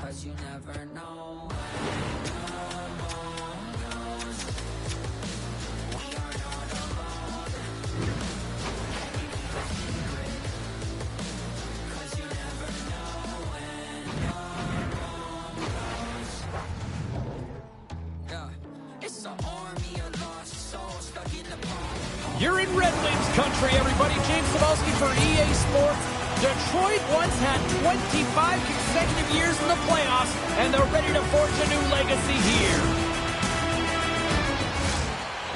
'cause you never know. You're in Red Wings country, everybody. James Cebulski for EA Sports. Detroit once had 25 consecutive years in the playoffs, and they're ready to forge a new legacy here.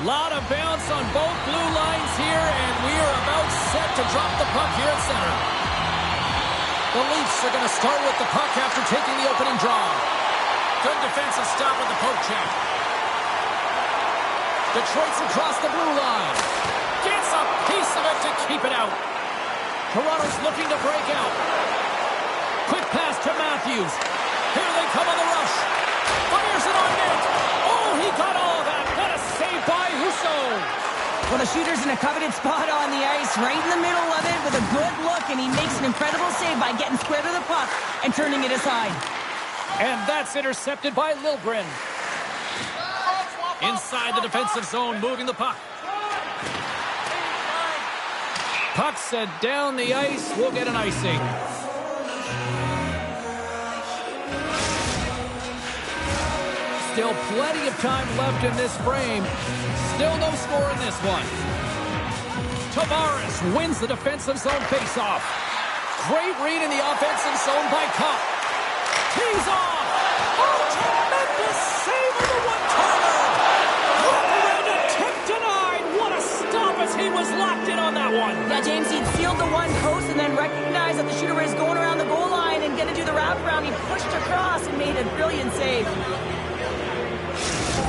Lot of bounce on both blue lines here, and we are about set to drop the puck here at center. The Leafs are going to start with the puck after taking the opening draw. Good defensive stop with the poke check. Detroit's across the blue line. Gets a piece of it to keep it out. Toronto's looking to break out. Quick pass to Matthews. Here they come on the rush. Fires it on net. Oh, he got all of that. What a save by Husso. Well, the shooter's in a coveted spot on the ice, right in the middle of it with a good look, and he makes an incredible save by getting square to the puck and turning it aside. And that's intercepted by Liljegren. Inside the defensive zone, moving the puck. Puck set down the ice. We'll get an icing. Still plenty of time left in this frame. Still no score in this one. Tavares wins the defensive zone faceoff. Great read in the offensive zone by Cup. Tees off. Oh, tremendous save on the one-timer. As he was locked in on that one. Yeah, James, he'd sealed the one post and then recognized that the shooter was going around the goal line and going to do the wraparound. He pushed across and made a brilliant save.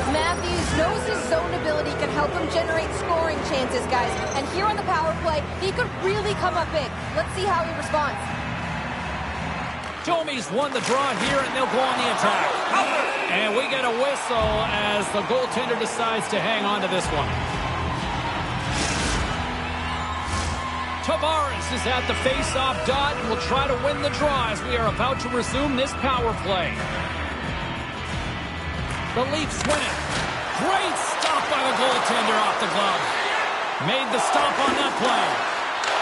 Matthews knows his zone ability can help him generate scoring chances, guys. And here on the power play, he could really come up big. Let's see how he responds. Domi's won the draw here, and they'll go on the attack. And we get a whistle as the goaltender decides to hang on to this one. Tavares is at the face-off dot and will try to win the draw as we are about to resume this power play. The Leafs win it. Great stop by the goaltender off the glove. Made the stop on that play.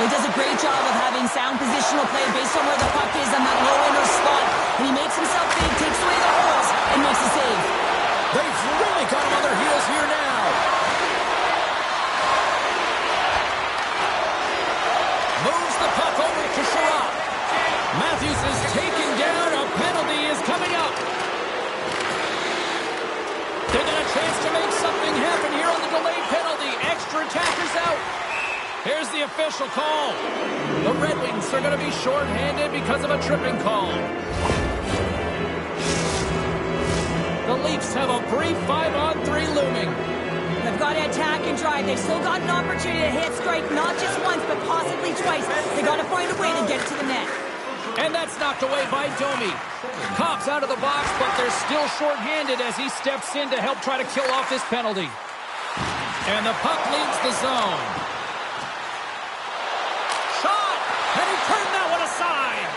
He does a great job of having sound positional play based on where the puck is on that low inner spot. And he makes himself big, takes away the holes, and makes a save. They've really got him on their heels here now. Moves the puck over to Sherrod. Matthews is taken down. A penalty is coming up. They get a chance to make something happen here on the delayed penalty. Extra attackers out. Here's the official call. The Red Wings are going to be shorthanded because of a tripping call. The Leafs have a brief 5-on-3 looming. They've got to attack and drive. They've still got an opportunity to hit strike not just once, but possibly twice. They got to find a way to get to the net. And that's knocked away by Domi. Cops out of the box, but they're still shorthanded as he steps in to help try to kill off this penalty. And the puck leaves the zone. Shot! And he turned that one aside.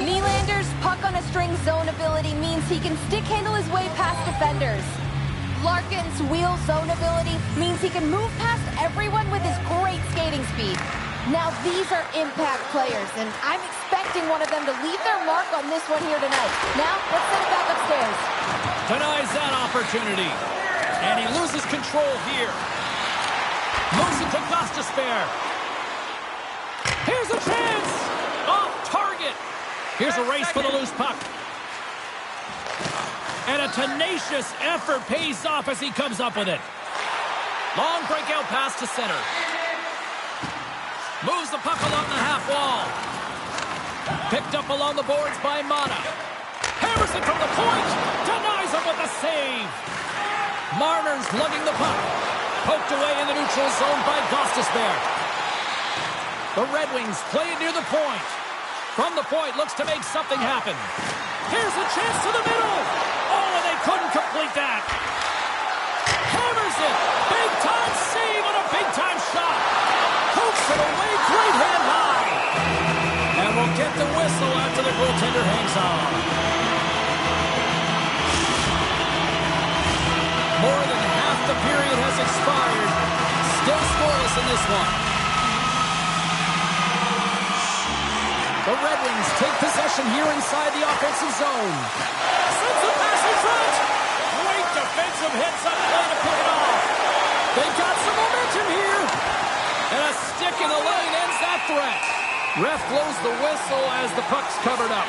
Nylander's puck-on-a-string zone ability means he can stick-handle his way past defenders. Larkin's wheel zone ability means he can move past everyone with his great skating speed. Now, these are impact players, and I'm expecting one of them to leave their mark on this one here tonight. Now, let's send it back upstairs. Denies that opportunity. And he loses control here. Moves it to Gostisbehere. Here's a chance! Off target! Here's a race for the loose puck. And a tenacious effort pays off as he comes up with it. Long breakout pass to center. Moves the puck along the half wall. Picked up along the boards by Mata. Hammers it from the point. Denies him with the save. Marner's lugging the puck. Poked away in the neutral zone by Gostisbehere. The Red Wings play it near the point. From the point, looks to make something happen. Here's a chance to the middle. Oh, and they couldn't complete that. Hammers it. Big-time save on a big-time shot. Hooks it away. Great hand high. And we'll get the whistle after the goaltender hangs on. More than half the period has expired. Still scoreless in this one. The Red Wings take possession here inside the offensive zone. Sends the pass in front. Great defensive hits on the play to pick it off. They got some momentum here. And a stick in the lane ends that threat. Ref blows the whistle as the puck's covered up.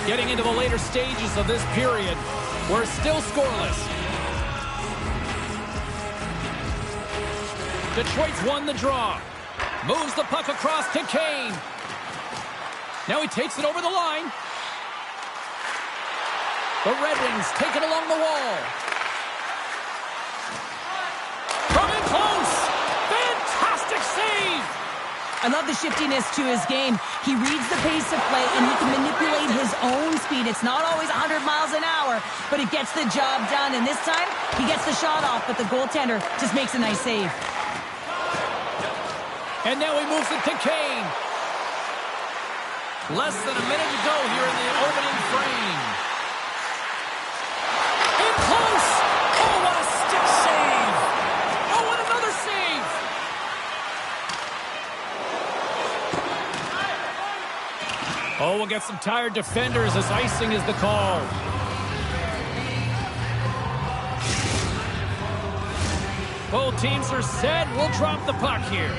Getting into the later stages of this period, we're still scoreless. Detroit's won the draw. Moves the puck across to Kane. Now he takes it over the line. The Red Wings take it along the wall. From in close. Fantastic save. I love the shiftiness to his game. He reads the pace of play, and he can manipulate his own speed. It's not always 100 miles an hour, but it gets the job done. And this time, he gets the shot off, but the goaltender just makes a nice save. And now he moves it to Kane. Less than a minute to go here in the opening frame. In close. Oh, what a stick save. Oh, and another save. Oh, we'll get some tired defenders as icing is the call. Both teams are set. We'll drop the puck here.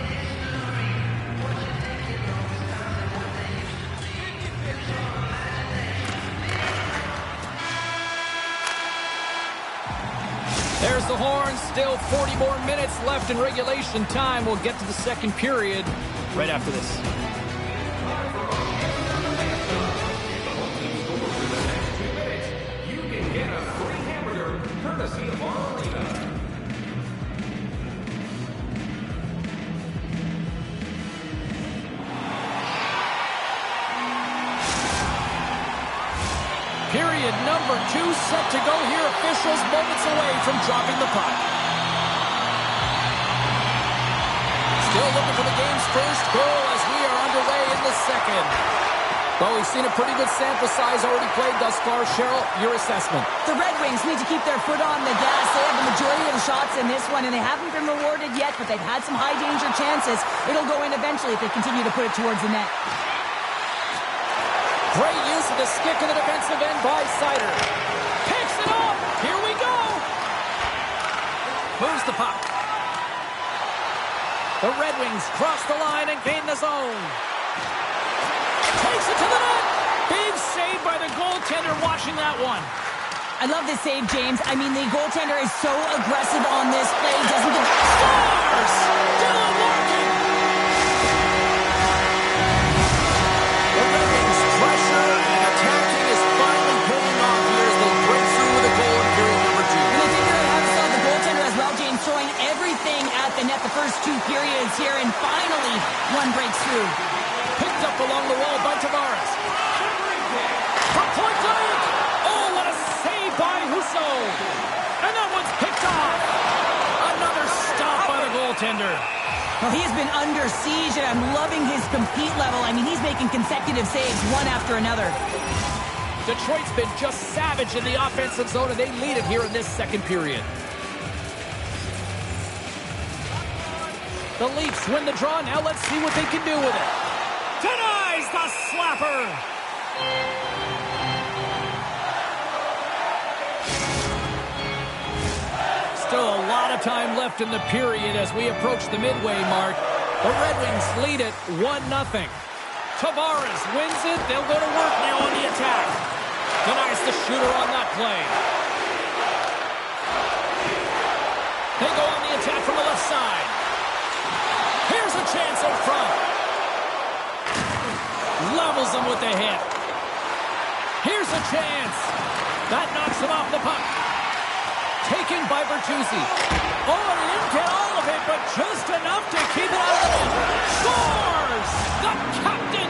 There's the horn. Still 40 more minutes left in regulation time. We'll get to the second period right after this. You can get a free hamburger courtesy of our arena. Period number 2 set to go here. Officials moments away from dropping the puck. Still looking for the game's first goal as we are underway in the second. Well, we've seen a pretty good sample size already played thus far. Cheryl, your assessment. The Red Wings need to keep their foot on the gas. They have the majority of the shots in this one, and they haven't been rewarded yet, but they've had some high-danger chances. It'll go in eventually if they continue to put it towards the net. Great use of the stick in the defensive end by Sider. Picks it up. Here we go. Moves the puck. The Red Wings cross the line and gain the zone. Takes it to the net. Big save by the goaltender watching that one. I love this save, James. I mean, the goaltender is so aggressive on this play. Doesn't give... Scores! Dylan Larkin! The Red Wings pressure and attacking is finally pulling off here as they break through with a goal in period number 2. And I think you're going to have to stop the goaltender as well, James, throwing everything at the net the first 2 periods here, and finally one breaks through. Picked up along the wall by Tavares. From point blank. Oh, what a save by Husso. And that one's picked off. Another stop by the goaltender. Well, he has been under siege, and I'm loving his compete level. I mean, he's making consecutive saves one after another. Detroit's been just savage in the offensive zone, and they lead it here in this second period. The Leafs win the draw. Now let's see what they can do with it. Denies the slapper. Still a lot of time left in the period as we approach the midway mark. The Red Wings lead it 1-0. Tavares wins it. They'll go to work now on the attack. Denies the shooter on that play. They go on the attack from the left side. Here's a chance up front. Levels him with the hit. Here's a chance. That knocks him off the puck. Taken by Bertuzzi. Oh, and he didn't get all of it, but just enough to keep it out of the net. Scores! The captain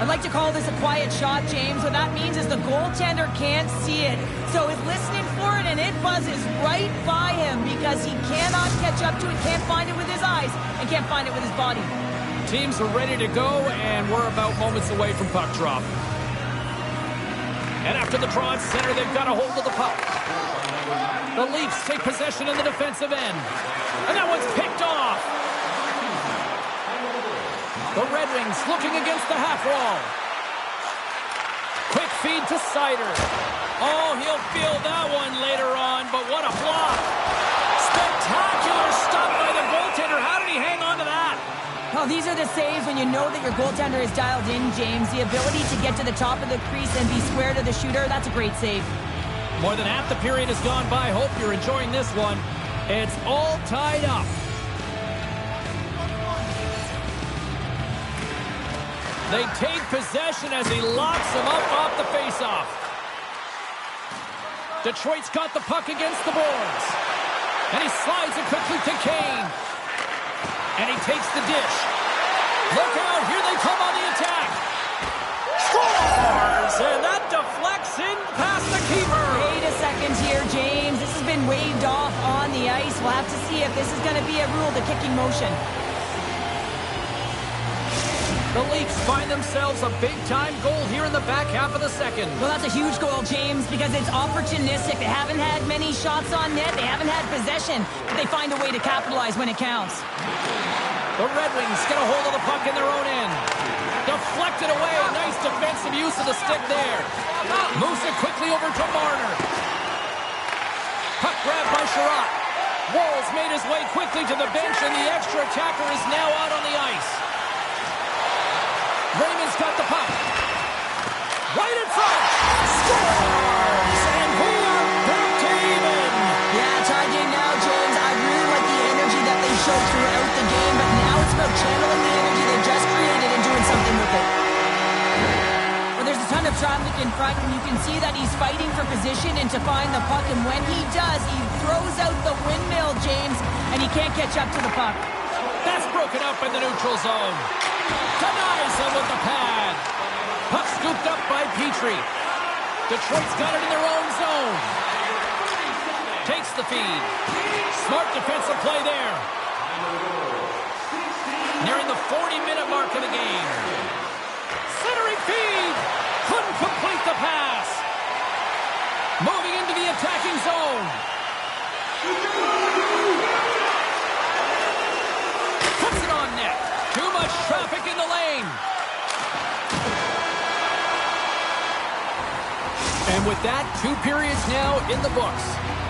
I'd like to call this a quiet shot, James. What that means is the goaltender can't see it. So he's listening for it, and it buzzes right by him because he cannot catch up to it, can't find it with his eyes, and can't find it with his body. Teams are ready to go, and we're about moments away from puck drop. And after the draw at center, they've got a hold of the puck. The Leafs take possession in the defensive end. And that one's picked off. The Red Wings looking against the half wall. Quick feed to Sider. Oh, he'll feel that one later on, but what a block. Spectacular stop by the goaltender. How did he hang on to that? Well, these are the saves when you know that your goaltender is dialed in, James. The ability to get to the top of the crease and be square to the shooter, that's a great save. More than half the period has gone by. Hope you're enjoying this one. It's all tied up. They take possession as he locks him up off the faceoff. Detroit's got the puck against the boards. And he slides it quickly to Kane. And he takes the dish. Look out, here they come on the attack. Scores! And that deflects in past the keeper. Wait a second here, James. This has been waved off on the ice. We'll have to see if this is going to be a rule, the kicking motion. The Leafs find themselves a big-time goal here in the back half of the second. Well, that's a huge goal, James, because it's opportunistic. They haven't had many shots on net. They haven't had possession, but they find a way to capitalize when it counts. The Red Wings get a hold of the puck in their own end. Deflected away. Nice defensive use of the stick there. Moves it quickly over to Marner. Puck grabbed by Sherratt. Walls made his way quickly to the bench, and the extra attacker is now out on the ice. Raymond's got the puck. Right in front. Scores! And we are back to even. Yeah, tie game now, James. I really like the energy that they showed throughout the game, but now it's about channeling the energy they just created and doing something with it. Well, there's a ton of traffic in front, and you can see that he's fighting for position and to find the puck, and when he does, he throws out the windmill, James, and he can't catch up to the puck. That's broken up in the neutral zone. Denies him with the pad. Puck scooped up by Petrie. Detroit's got it in their own zone. Takes the feed. Smart defensive play there. Nearing the 40-minute mark of the game. Centering feed. Couldn't complete the pass. Moving into the attacking zone. Puts it on net. Too much traffic in the lane. And with that, 2 periods now in the books.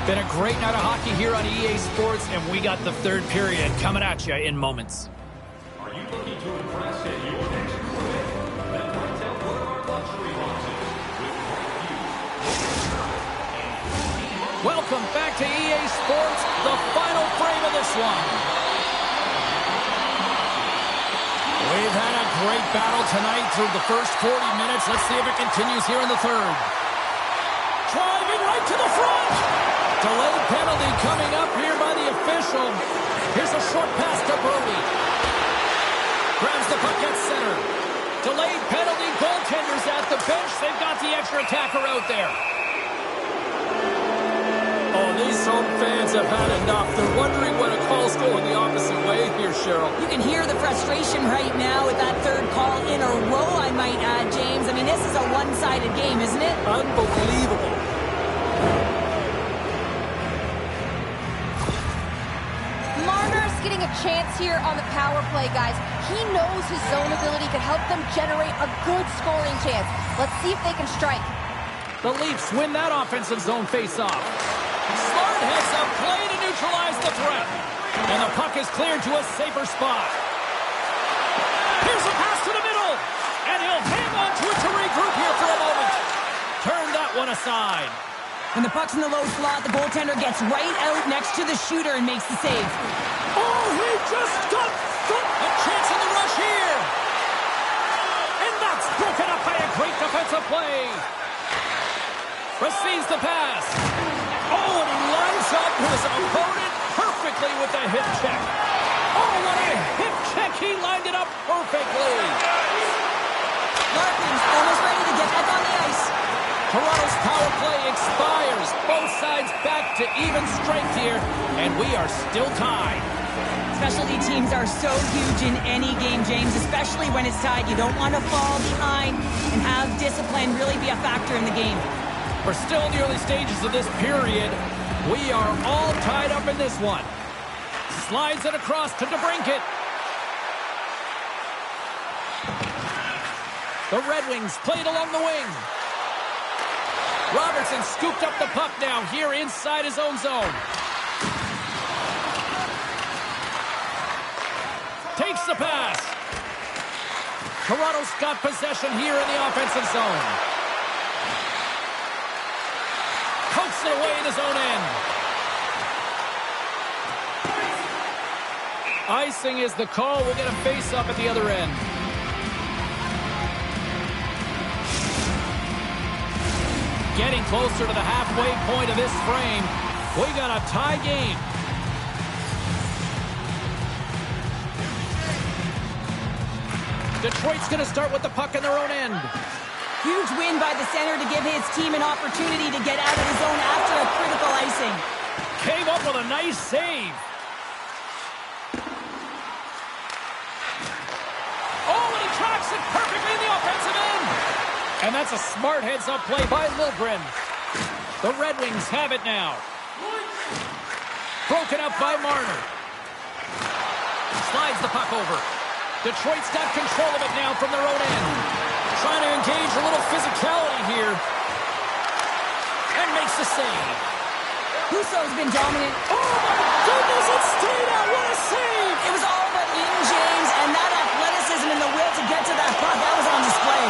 Been a great night of hockey here on EA Sports, and we got the 3rd period coming at you in moments. Are you looking to impress at your next tournament? Then point out one of our luxury boxes with Welcome back to EA Sports, the final frame of this one. We've had a great battle tonight through the first 40 minutes. Let's see if it continues here in the 3rd. Driving right to the front. Delayed penalty coming up here by the official. Here's a short pass to Brody. Grabs the puck at center. Delayed penalty. Goaltenders at the bench. They've got the extra attacker out there. Oh, these home fans have had enough. They're wondering when a call's going the opposite way here, Cheryl. You can hear the frustration right now with that 3rd call in a row, I might add, James. I mean, this is a one-sided game, isn't it? Unbelievable. Marner's getting a chance here on the power play, guys. He knows his zone ability could help them generate a good scoring chance. Let's see if they can strike. The Leafs win that offensive zone face-off. Smart heads up play to neutralize the threat. And the puck is cleared to a safer spot. Here's a pass to the middle. And he'll hang on to it to regroup here for a moment. Turn that one aside. When the puck's in the low slot, the goaltender gets right out next to the shooter and makes the save. Oh, he just got a chance in the rush here. And that's broken up by a great defensive play. Receives the pass. Oh, and he lines up his opponent perfectly with the hip check. Oh, what a hip check. He lined it up perfectly. Larkins almost ready to get back on the ice. Toronto's power play expires. Both sides back to even strength here, and we are still tied. Specialty teams are so huge in any game, James, especially when it's tied. You don't want to fall behind and have discipline really be a factor in the game. We're still in the early stages of this period. We are all tied up in this one. Slides it across to DeBrincat. The Red Wings played along the wing. Robertson scooped up the puck now here inside his own zone. Takes the pass. Toronto's got possession here in the offensive zone. Pokes it away in his own end. Icing is the call. We'll get a face-up at the other end. Getting closer to the halfway point of this frame. We got a tie game. Detroit's going to start with the puck in their own end. Huge win by the center to give his team an opportunity to get out of the zone after a critical icing. Came up with a nice save. Oh, and he tracks it perfectly in the offensive end. And that's a smart heads-up play by Liljegren. The Red Wings have it now. Broken up by Marner. Slides the puck over. Detroit's got control of it now from their own end. Trying to engage a little physicality here. And makes the save. Husso's been dominant. Oh, my goodness, it stayed out. What a save. It was all but in, James, and that athleticism and the will to get to that puck, that was on display.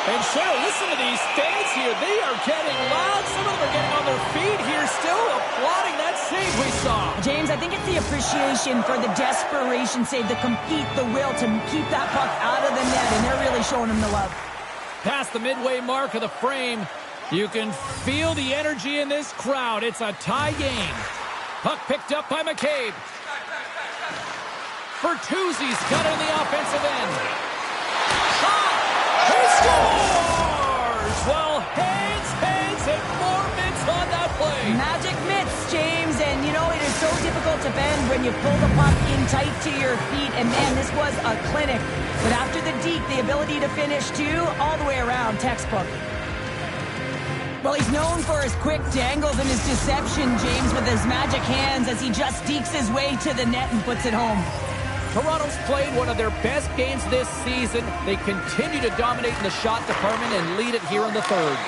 And Cheryl, listen to these fans here. They are getting loud. Some of them are getting on their feet here still, applauding that save we saw. James, I think it's the appreciation for the desperation save, the compete, the will to keep that puck out of the net, and they're really showing him the love. Past the midway mark of the frame, you can feel the energy in this crowd. It's a tie game. Puck picked up by McCabe. Bertuzzi's got it in the offensive end. Shot! He scores! Well, heads, and more mitts on that play. Magic mitts, James, and you know, it is so difficult to bend when you pull the puck in tight to your feet, and man, this was a clinic. But after the deke, the ability to finish too, all the way around, textbook. Well, he's known for his quick dangles and his deception, James, with his magic hands as he just dekes his way to the net and puts it home. Toronto's played one of their best games this season. They continue to dominate in the shot department and lead it here in the third.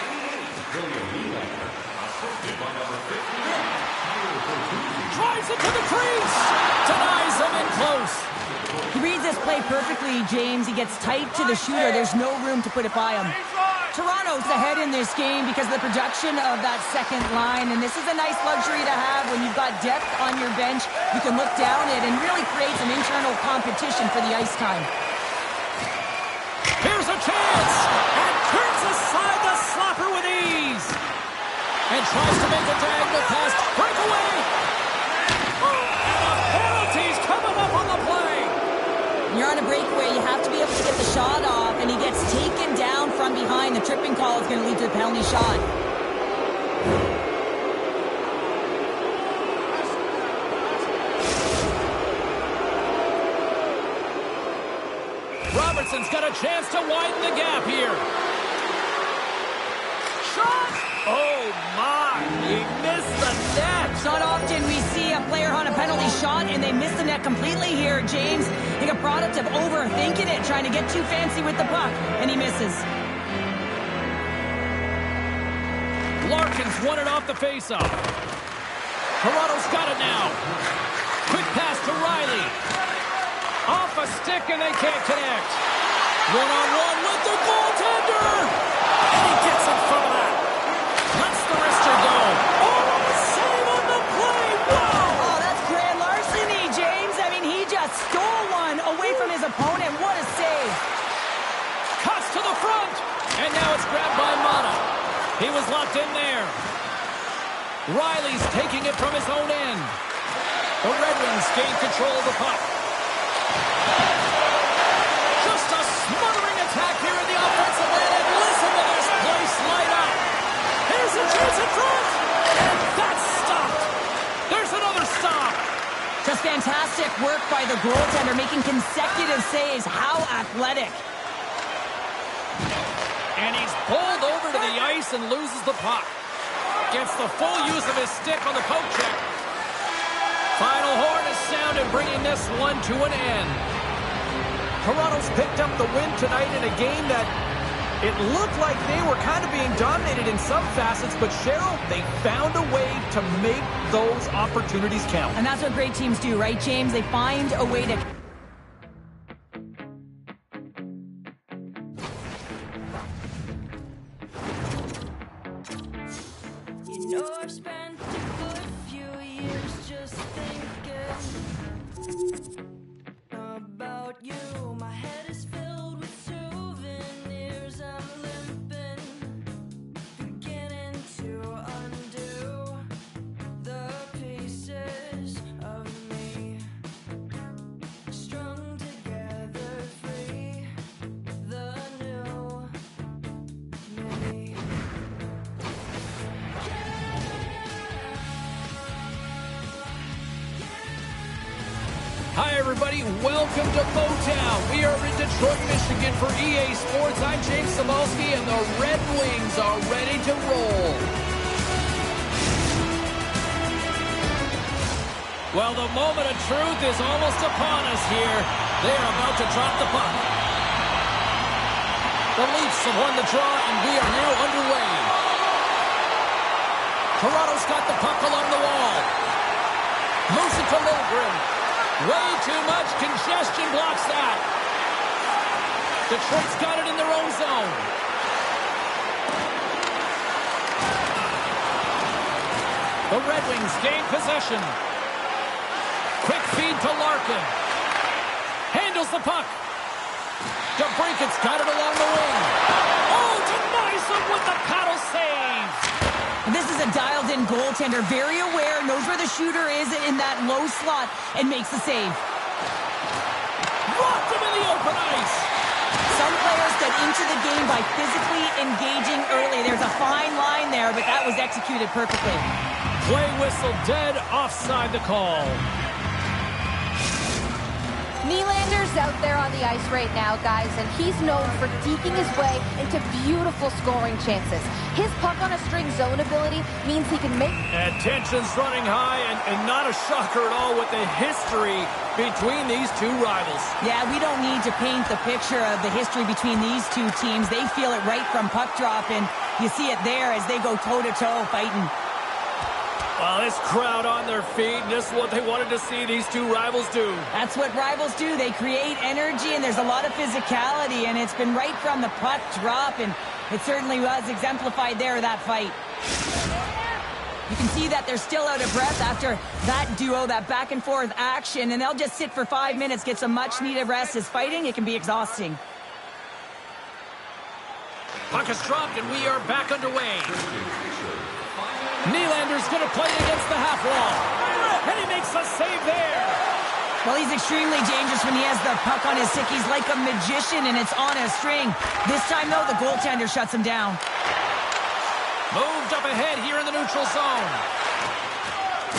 Drives it to the crease. Denies him in close. He reads this play perfectly, James. He gets tight to the shooter. There's no room to put it by him. Toronto's ahead in this game because of the production of that second line, and this is a nice luxury to have when you've got depth on your bench. You can look down it and really create some internal competition for the ice time. Here's a chance, and turns aside the slapper with ease. And tries to make a diagonal pass. Breakaway! And a penalty's coming up on the play. When you're on a breakaway, you have to be able to get the shot off, and he gets taken down from behind. The tripping call is going to lead to a penalty shot. Robertson's got a chance to widen the gap here. Shot! Oh, my! He missed the net! It's not often we see a player on a penalty shot and they miss the net completely here, James. I think a product of overthinking it, trying to get too fancy with the puck, and he misses. Larkins won it off the faceoff. Toronto's got it now. Quick pass to Riley. Off a stick and they can't connect. One-on-one with the goaltender. And he gets in front of that. Lets the wrister go. Oh, a save on the play. Wow. Oh, that's grand larceny, James. I mean, he just stole one away from his opponent. What a save. Cuts to the front. And now it's grabbed by Mata. He was locked in there. Riley's taking it from his own end. The Red Wings gain control of the puck. Just a smothering attack here in the offense. the goaltender, making consecutive saves. How athletic. And he's pulled over to the ice and loses the puck. Gets the full use of his stick on the poke check. Final horn is sounded, bringing this one to an end. Toronto's picked up the win tonight in a game that it looked like they were kind of being dominated in some facets, but Cheryl, they found a way to make those opportunities count. And that's what great teams do, right, James? They find a way to... You know I've spent a good few years just thinking about you. My head is filled with souvenirs. I'm limping, beginning to undo the pieces of me, strung together, free, the new me. Hi, everybody. Welcome to Motown. We are in Detroit, Michigan for EA Sports. I'm James Cybulski, and the Red Wings are ready to roll. Well, the moment of truth is almost upon us here. They are about to drop the puck. The Leafs have won the draw, and we are now underway. Toronto's got the puck along the wall. Moves it to Lindgren. Way too much congestion blocks that. Detroit's got it in their own zone. The Red Wings gain possession. Quick feed to Larkin. Handles the puck. DeBrinket's got it along the wing. Oh, denies him with the paddle save. This is a dialed-in goaltender, very aware, knows where the shooter is in that low slot, and makes the save. Rocked him in the open ice. Some players get into the game by physically engaging early. There's a fine line there, but that was executed perfectly. Play whistle dead, offside the call. Nylander's out there on the ice right now, guys, and he's known for deking his way into beautiful scoring chances. His puck-on-a-string zone ability means he can make... And tension's running high, and not a shocker at all with the history between these two rivals. Yeah, we don't need to paint the picture of the history between these two teams. They feel it right from puck drop, and you see it there as they go toe-to-toe fighting. Well, this crowd on their feet, this is what they wanted to see these two rivals do. That's what rivals do. They create energy, and there's a lot of physicality, and it's been right from the puck drop, and it certainly was exemplified there, that fight. You can see that they're still out of breath after that duo, that back-and-forth action, and they'll just sit for 5 minutes, get some much-needed rest. As fighting, it can be exhausting. Puck is dropped, and we are back underway. Nylander's going to play against the half wall. And he makes a save there. Well, he's extremely dangerous when he has the puck on his stick. He's like a magician, and it's on a string. This time, though, the goaltender shuts him down. Moved up ahead here in the neutral zone.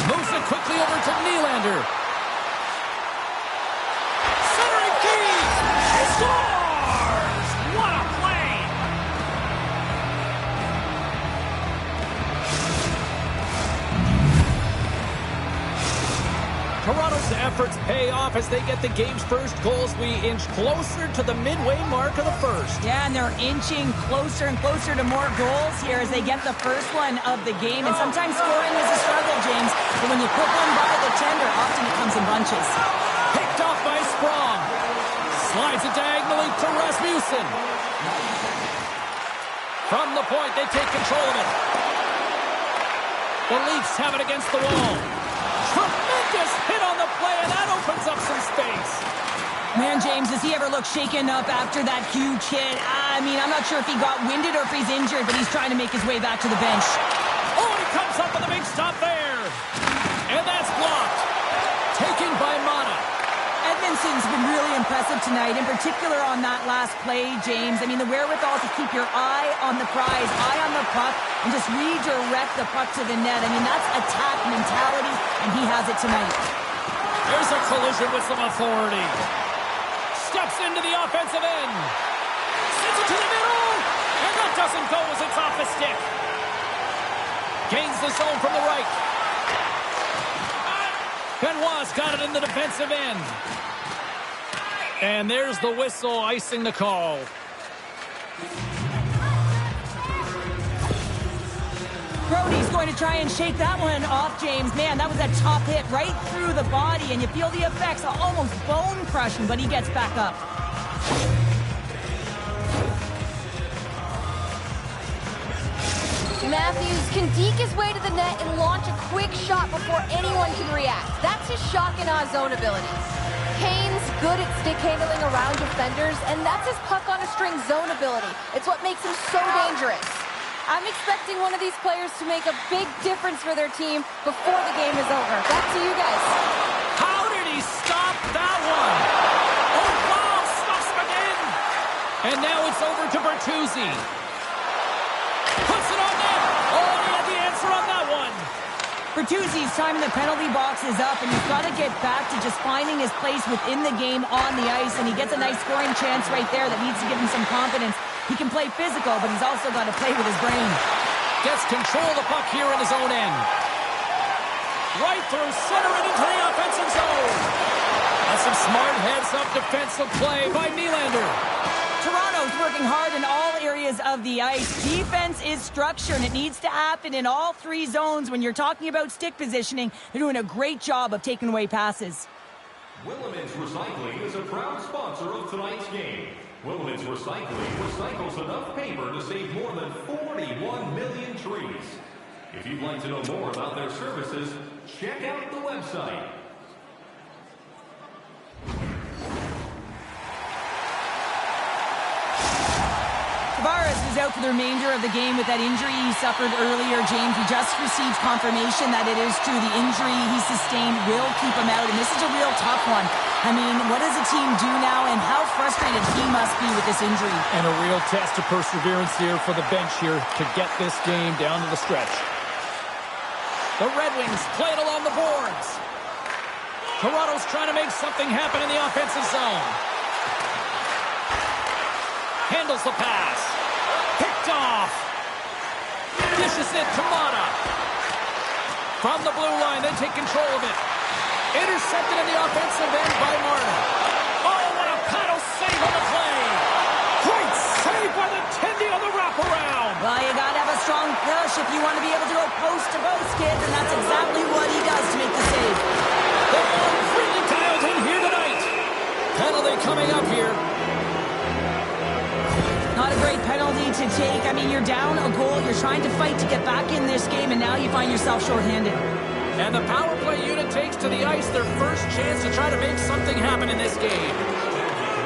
Moves it quickly over to Nylander. Centering key. He scores! What a play! Toronto's efforts pay off as they get the game's first goals. We inch closer to the midway mark of the first. Yeah, and they're inching closer and closer to more goals here as they get the first one of the game. And sometimes scoring is a struggle, James. But when you put one by the tender, often it comes in bunches. Picked off by Sprong. Slides it diagonally to Rasmussen. From the point, they take control of it. The Leafs have it against the wall. Tremendous hit on the play, and that opens up some space. Man, James, does he ever look shaken up after that huge hit? I mean, I'm not sure if he got winded or if he's injured, but he's trying to make his way back to the bench. Oh, he comes up with a big stop there. And that's blocked. Taken by Mana. Edmondson's been really impressive tonight, in particular on that last play, James. I mean, the wherewithal to keep your eye on the prize, eye on the puck, and just redirect the puck to the net. I mean, that's attack mentality, and he has it tonight. There's a collision with some authority. Steps into the offensive end. Sends it to the middle. And that doesn't go as it's off the stick. Gains the zone from the right. Benoit's got it in the defensive end. And there's the whistle icing the call. Brody's going to try and shake that one off, James. Man, that was a tough hit right through the body, and you feel the effects, almost bone crushing, but he gets back up. Matthews can deke his way to the net and launch a quick shot before anyone can react. That's his shock and awe zone ability. Kane's good at stick handling around defenders, and that's his puck on a string zone ability. It's what makes him so dangerous. I'm expecting one of these players to make a big difference for their team before the game is over. Back to you guys. How did he stop that one? Oh, wow, stops him again. And now it's over to Bertuzzi. Puts it on net. Oh, he had the answer on that one. Bertuzzi's time in the penalty box is up, and he's got to get back to just finding his place within the game on the ice, and he gets a nice scoring chance right there that needs to give him some confidence. He can play physical, but he's also got to play with his brain. Gets control of the puck here in his own end. Right through center and into the offensive zone. That's some smart heads-up defensive play by Nylander. Toronto's working hard in all areas of the ice. Defense is structure, and it needs to happen in all three zones. When you're talking about stick positioning, they're doing a great job of taking away passes. Willemins Recycling is a proud sponsor of tonight's game. Willemins Recycling recycles enough paper to save more than 41 million trees. If you'd like to know more about their services, check out the website. Tavares is out for the remainder of the game with that injury he suffered earlier. James, we just received confirmation that it is true. The injury he sustained will keep him out, and this is a real tough one. I mean, what does the team do now, and how frustrated he must be with this injury? And a real test of perseverance here for the bench here to get this game down to the stretch. The Red Wings play it along the boards. Toronto's trying to make something happen in the offensive zone. Handles the pass. Picked off. Dishes it to Mata. From the blue line, they take control of it. Intercepted in the offensive end by Martin. Oh, what a paddle save on the play. Great save by the Tendy on the wraparound. Well, you got to have a strong push if you want to be able to go post to post, kids, and that's exactly what he does to make the save. They're all really dialed in here tonight. Penalty coming up here. Not a great penalty to take. I mean, you're down a goal. You're trying to fight to get back in this game, and now you find yourself shorthanded. And the power play unit takes to the ice their first chance to try to make something happen in this game.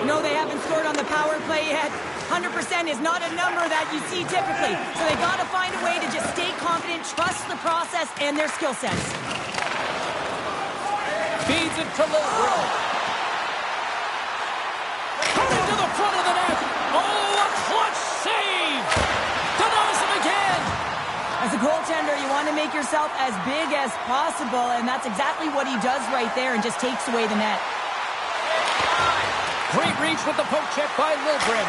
No, they haven't scored on the power play yet. 100% is not a number that you see typically. So they got to find a way to just stay confident, trust the process and their skill sets. Feeds it to Lilburn. Put it to the front of the net. Oh, a clutch save. Denies him again. As a goaltender, you want to make yourself as big as possible, and that's exactly what he does right there and just takes away the net. Great reach with the poke check by Lilburn.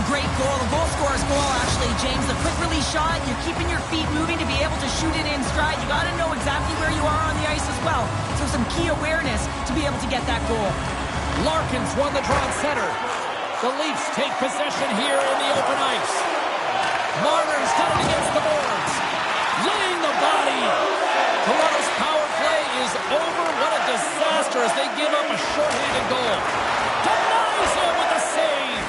Great goal, a goal scorer's goal actually, James. The quick release shot, you're keeping your feet moving to be able to shoot it in stride. You got to know exactly where you are on the ice as well. So some key awareness to be able to get that goal. Larkins won the draw center. The Leafs take possession here in the open ice. Marner's got it against the boards. Laying the body. Toronto's power play is over. What a disaster as they give up a short-handed goal. Denies him with a save.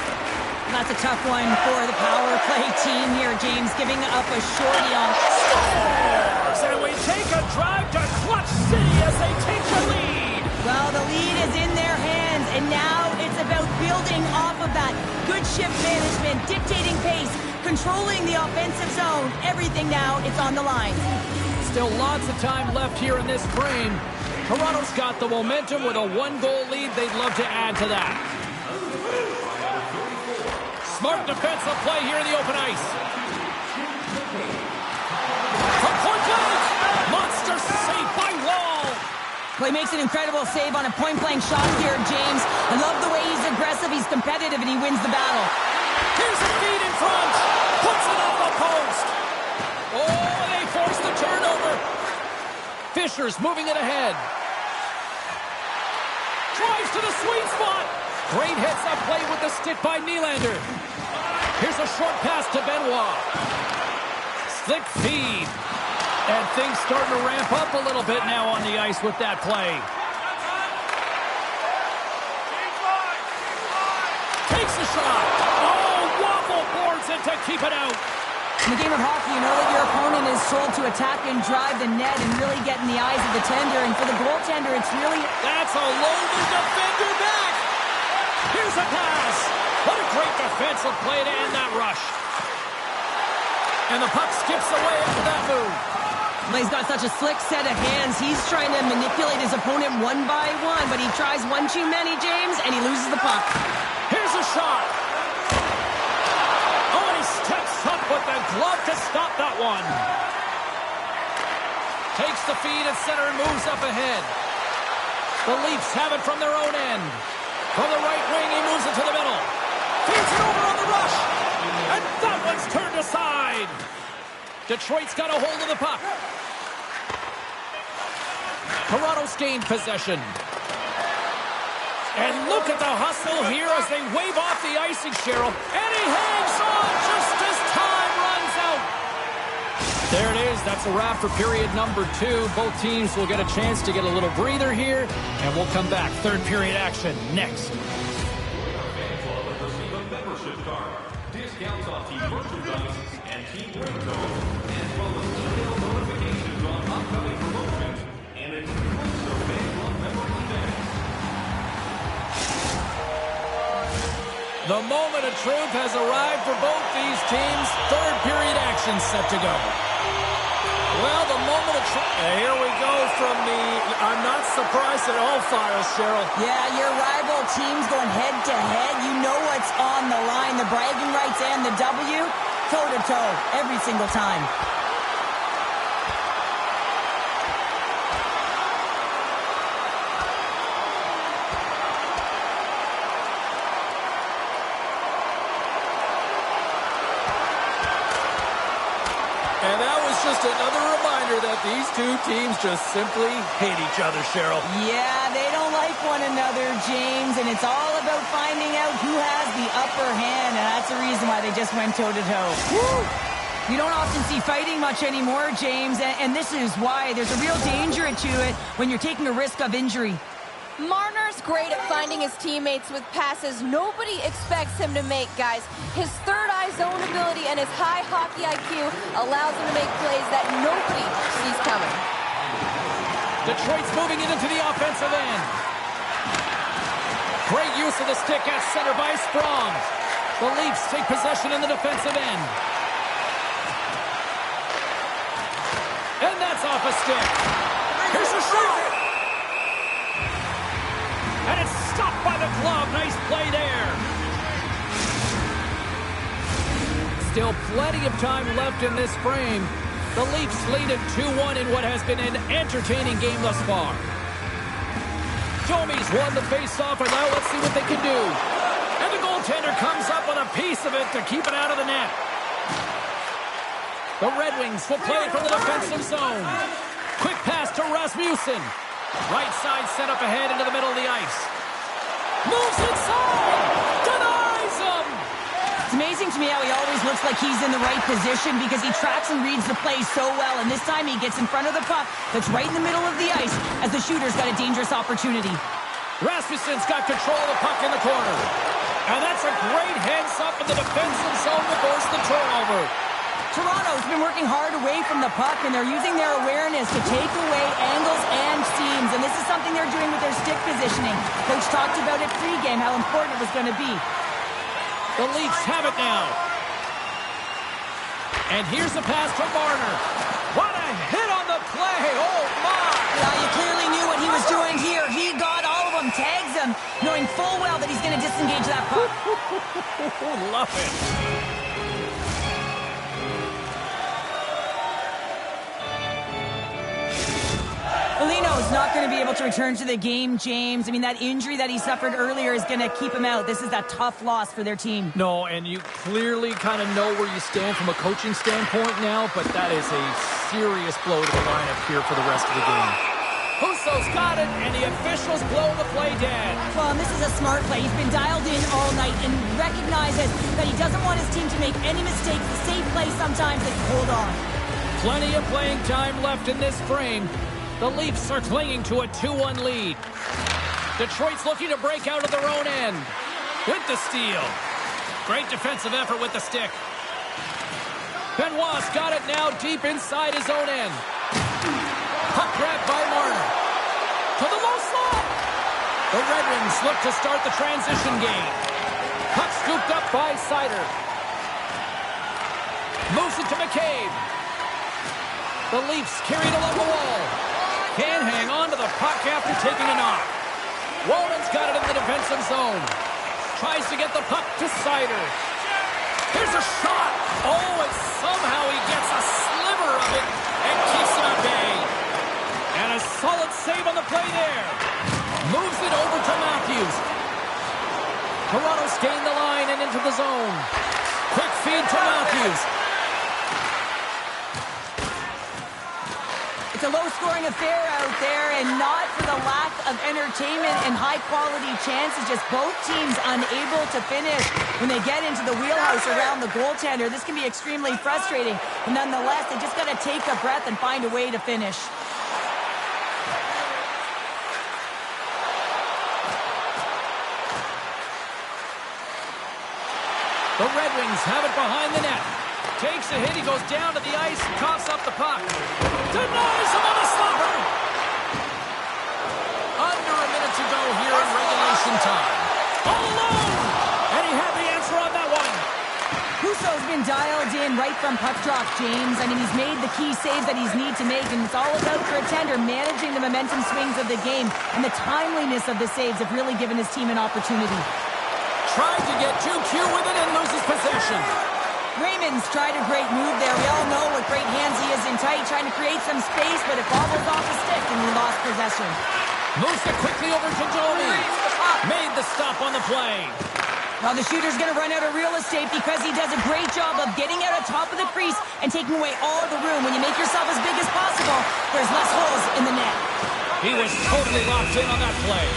That's a tough one for the power play team here, James, giving up a shorty on scores. And we take a drive to Clutch City as they take the lead. Well, the lead is in their hands, and now it's about building off of that. Good shift management, dictating pace, controlling the offensive zone. Everything now, it's on the line. Still lots of time left here in this frame. Toronto's got the momentum with a one-goal lead. They'd love to add to that. Smart defensive play here in the open ice. From point blank. Monster save by Wall. Well, he makes an incredible save on a point-blank shot here, James. I love the way he's aggressive, he's competitive, and he wins the battle. Here's a feed in front. Puts it off the post. Oh, they force the turnover. Fisher's moving it ahead. Drives to the sweet spot. Great heads-up play with the stick by Nylander. Here's a short pass to Benoit. Slick feed. And things starting to ramp up a little bit now on the ice with that play. Takes a shot. Oh, waffle boards it to keep it out. In the game of hockey, you know that your opponent is told to attack and drive the net and really get in the eyes of the tender. And for the goaltender, it's really... That's a loaded defender back. Here's a pass. What a great defensive play to end that rush. And the puck skips away after that move. Well, he's got such a slick set of hands. He's trying to manipulate his opponent one by one, but he tries one too many, James, and he loses the puck. Here's a shot. Oh, and he steps up with the glove to stop that one. Takes the feed at center and moves up ahead. The Leafs have it from their own end. From the right wing, he moves it to the middle. Feeds it over on the rush. And that one's turned aside. Detroit's got a hold of the puck. Toronto's gained possession. And look at the hustle here as they wave off the icing, Cheryl. And he hangs on just as time runs out. There it is. That's a wrap for period number 2. Both teams will get a chance to get a little breather here. And we'll come back. Third period action next. Discounts on team merchandise and team ringtones, as well as email notifications on upcoming promotions and exclusive fan club member events. The moment of truth has arrived for both these teams. Third period action set to go. Well, the moment of truth. Here we go from the I'm not surprised at all files, Cheryl. Yeah, your rival teams going head-to-head. You know what's on the line. The bragging rights and the W, toe-to-toe, every single time. And that was just another reminder that these two teams just simply hate each other, Cheryl. Yeah, they don't like one another, James, and it's all about finding out who has the upper hand, and that's the reason why they just went toe-to-toe. Woo! You don't often see fighting much anymore, James, and this is why. There's a real danger to it when you're taking a risk of injury. Marner's great at finding his teammates with passes nobody expects him to make, guys. His third-eye zone ability and his high hockey IQ allows him to make plays that nobody sees coming. Detroit's moving it into the offensive end. Great use of the stick at center by Sprong. The Leafs take possession in the defensive end. And that's off a stick. Here's a shot. And it's stopped by the glove. Nice play there. Still plenty of time left in this frame. The Leafs lead it 2-1 in what has been an entertaining game thus far. Domi's won the faceoff, and now let's see what they can do. And the goaltender comes up with a piece of it to keep it out of the net. The Red Wings will play from the defensive zone. Quick pass to Rasmussen. Right side set up ahead into the middle of the ice. Moves inside! Denies him! It's amazing to me how he always looks like he's in the right position because he tracks and reads the play so well, and this time he gets in front of the puck that's right in the middle of the ice as the shooter's got a dangerous opportunity. Rasmussen's got control of the puck in the corner. And that's a great heads-up in the defensive zone to force the turnover. Toronto's been working hard away from the puck, and they're using their awareness to take away angles and seams, and this is something they're doing with their stick positioning. Coach talked about it pregame, how important it was going to be. The Leafs have it now. And here's a pass to Marner. What a hit on the play. Oh, my. You clearly knew what he was doing here. He got all of them, tags them, knowing full well that he's going to disengage that puck. Love it. Lino's not going to be able to return to the game, James. I mean, that injury that he suffered earlier is going to keep him out. This is a tough loss for their team. No, and you clearly kind of know where you stand from a coaching standpoint now, but that is a serious blow to the lineup here for the rest of the game. Husso's got it, and the officials blow the play dead. Well, and this is a smart play. He's been dialed in all night and recognizes that he doesn't want his team to make any mistakes. The safe play sometimes is hold on. Plenty of playing time left in this frame. The Leafs are clinging to a 2-1 lead. Detroit's looking to break out of their own end. With the steal. Great defensive effort with the stick. Benoit's got it now deep inside his own end. Puck grab by Marner. To the low slot. The Red Wings look to start the transition game. Puck scooped up by Seider. Moves it to McCabe. The Leafs carried along the wall. Can't hang on to the puck after taking a knock. Walden's got it in the defensive zone. Tries to get the puck to Seider. Here's a shot. Oh, and somehow he gets a sliver of it and keeps him at bay. And a solid save on the play there. Moves it over to Matthews. Toronto's gained the line and into the zone. Quick feed to Matthews. It's a low-scoring affair out there, and not for the lack of entertainment and high-quality chances. Just both teams unable to finish when they get into the wheelhouse around the goaltender. This can be extremely frustrating, but nonetheless, they just got to take a breath and find a way to finish. The Red Wings have it behind the net. Takes a hit, he goes down to the ice, coughs up the puck. Denies him on a slapper! Under a minute to go here in regulation time. All alone! And he had the answer on that one. Husso's been dialed in right from puck drop, James. I mean, he's made the key saves that he's need to make, and it's all about for a tender managing the momentum swings of the game, and the timeliness of the saves have really given his team an opportunity. Tried to get too cute with it and loses possession. Raymond's tried a great move there. We all know what great hands he is in tight, trying to create some space, but it bobbles off the stick and he lost possession. Moves it quickly over to Domi. Made the stop on the play. Now the shooter's going to run out of real estate because he does a great job of getting out on top of the crease and taking away all of the room. When you make yourself as big as possible, there's less holes in the net. He was totally locked in on that play.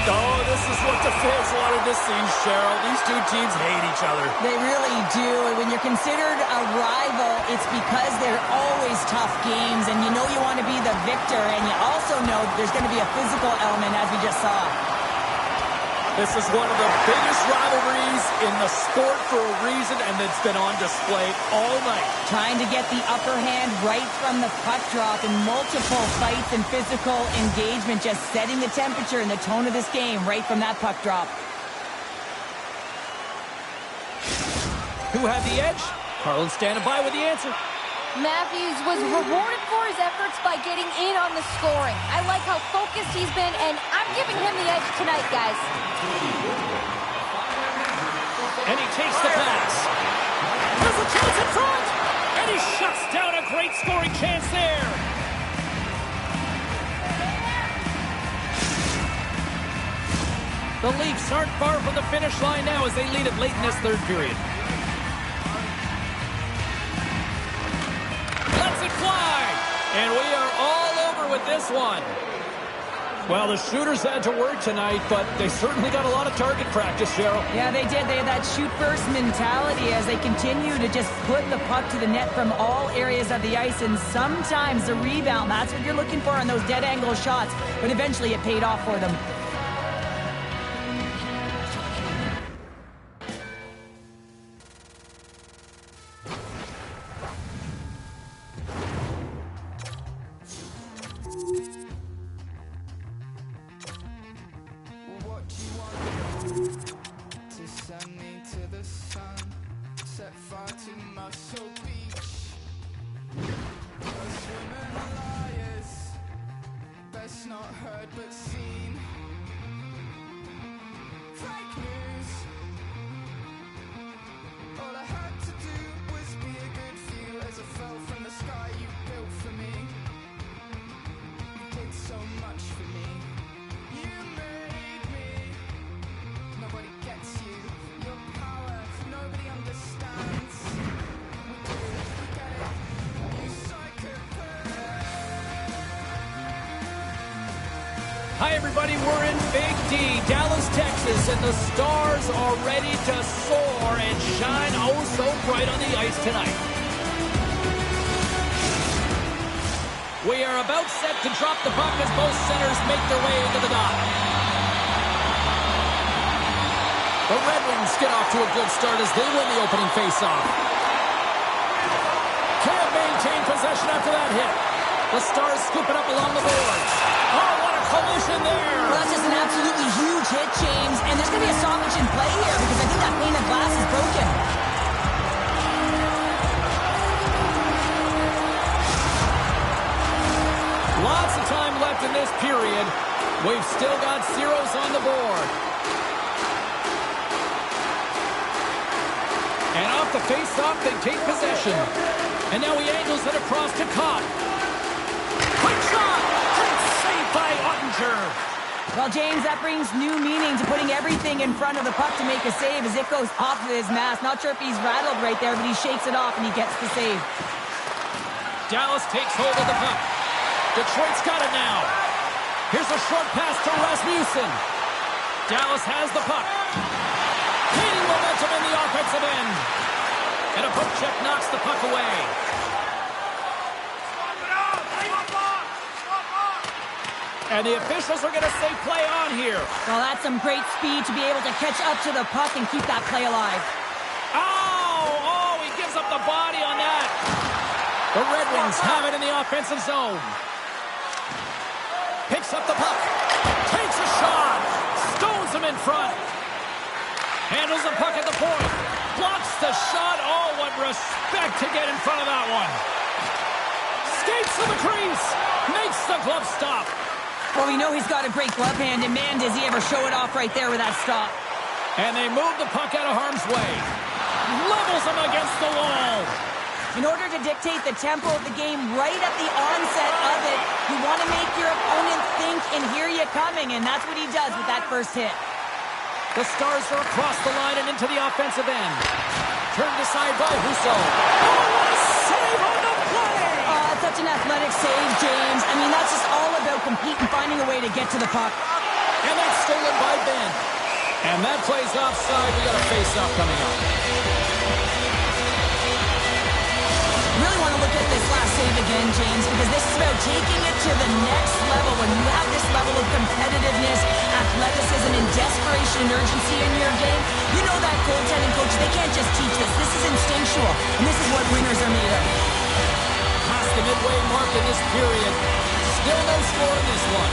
Oh, this is what the fans wanted to see, Cheryl. These two teams hate each other. They really do. When you're considered a rival, it's because they're always tough games, and you know you want to be the victor, and you also know there's going to be a physical element, as we just saw. This is one of the biggest rivalries in the sport for a reason, and it's been on display all night. Trying to get the upper hand right from the puck drop, and multiple fights and physical engagement, just setting the temperature and the tone of this game right from that puck drop. Who had the edge? Carlin standing by with the answer. Matthews was rewarded for his efforts by getting in on the scoring. I like how focused he's been, and I'm giving him the edge tonight, guys. And he takes the pass. There's a chance in front! And he shuts down a great scoring chance there. The Leafs aren't far from the finish line now as they lead it late in this third period. Lets it fly! And we are all over with this one. Well, the shooters had to work tonight, but they certainly got a lot of target practice, Cheryl. Yeah, they did. They had that shoot-first mentality as they continue to just put the puck to the net from all areas of the ice, and sometimes the rebound, that's what you're looking for on those dead-angle shots, but eventually it paid off for them. Set fire to Muscle Beach. Swimming along. not heard but seen. Fake news. All I had to do was be a good view as I fell from the sky you built for me. You did so much for me. You made me. Nobody gets you. Your power, nobody understands. We do, we get it. You psychopath. Hi, everybody. We're in Big D, Dallas, Texas, and the stars are ready to soar and shine oh so bright on the ice tonight. We are about set to drop the puck as both centers make their way into the dot. The Red Wings get off to a good start as they win the opening faceoff. Can't maintain possession after that hit. The Stars scoop it up along the boards. Oh, what a collision there. Well, that's just an absolutely huge hit, James. And there's going to be a stoppage in play here because I think that pane of glass is broken. Lots of time left in this period. We've still got zeros on the board. And off the face-off, they take possession. And now he angles it across to Kopp. Quick shot! Great save by Ottinger. Well, James, that brings new meaning to putting everything in front of the puck to make a save as it goes off of his mask. Not sure if he's rattled right there, but he shakes it off and he gets the save. Dallas takes hold of the puck. Detroit's got it now. Here's a short pass to Rasmussen. Dallas has the puck. Gaining momentum in the offensive end. And a poke check knocks the puck away. And the officials are going to say play on here. Well, that's some great speed to be able to catch up to the puck and keep that play alive. Oh, he gives up the body on that. The Red Wings have it in the offensive zone. Picks up the puck. Takes a shot. Stones him in front. Handles the puck at the point. Blocks the shot. Oh, what respect to get in front of that one. Skates to the crease. Makes the glove stop. Well, we know he's got a great glove hand, and man, does he ever show it off right there with that stop. And they move the puck out of harm's way. Levels him against the wall. In order to dictate the tempo of the game right at the onset of it, you want to make your opponent think and hear you coming, and that's what he does with that first hit. The Stars are across the line and into the offensive end. Turned aside by Husso. Oh, what a save on the play! Such an athletic save, James. I mean, that's just all about competing, finding a way to get to the puck. And that's stolen by Ben. And that plays offside. We got a face-off coming up. Really want to look at this last save again, James, because this is about taking it to the next level. When you have this level of competitiveness, athleticism, and desperation and urgency in your game, you know that goaltending coach, they can't just teach this. This is instinctual, and this is what winners are made of. Past the midway mark in this period. Still no score in this one.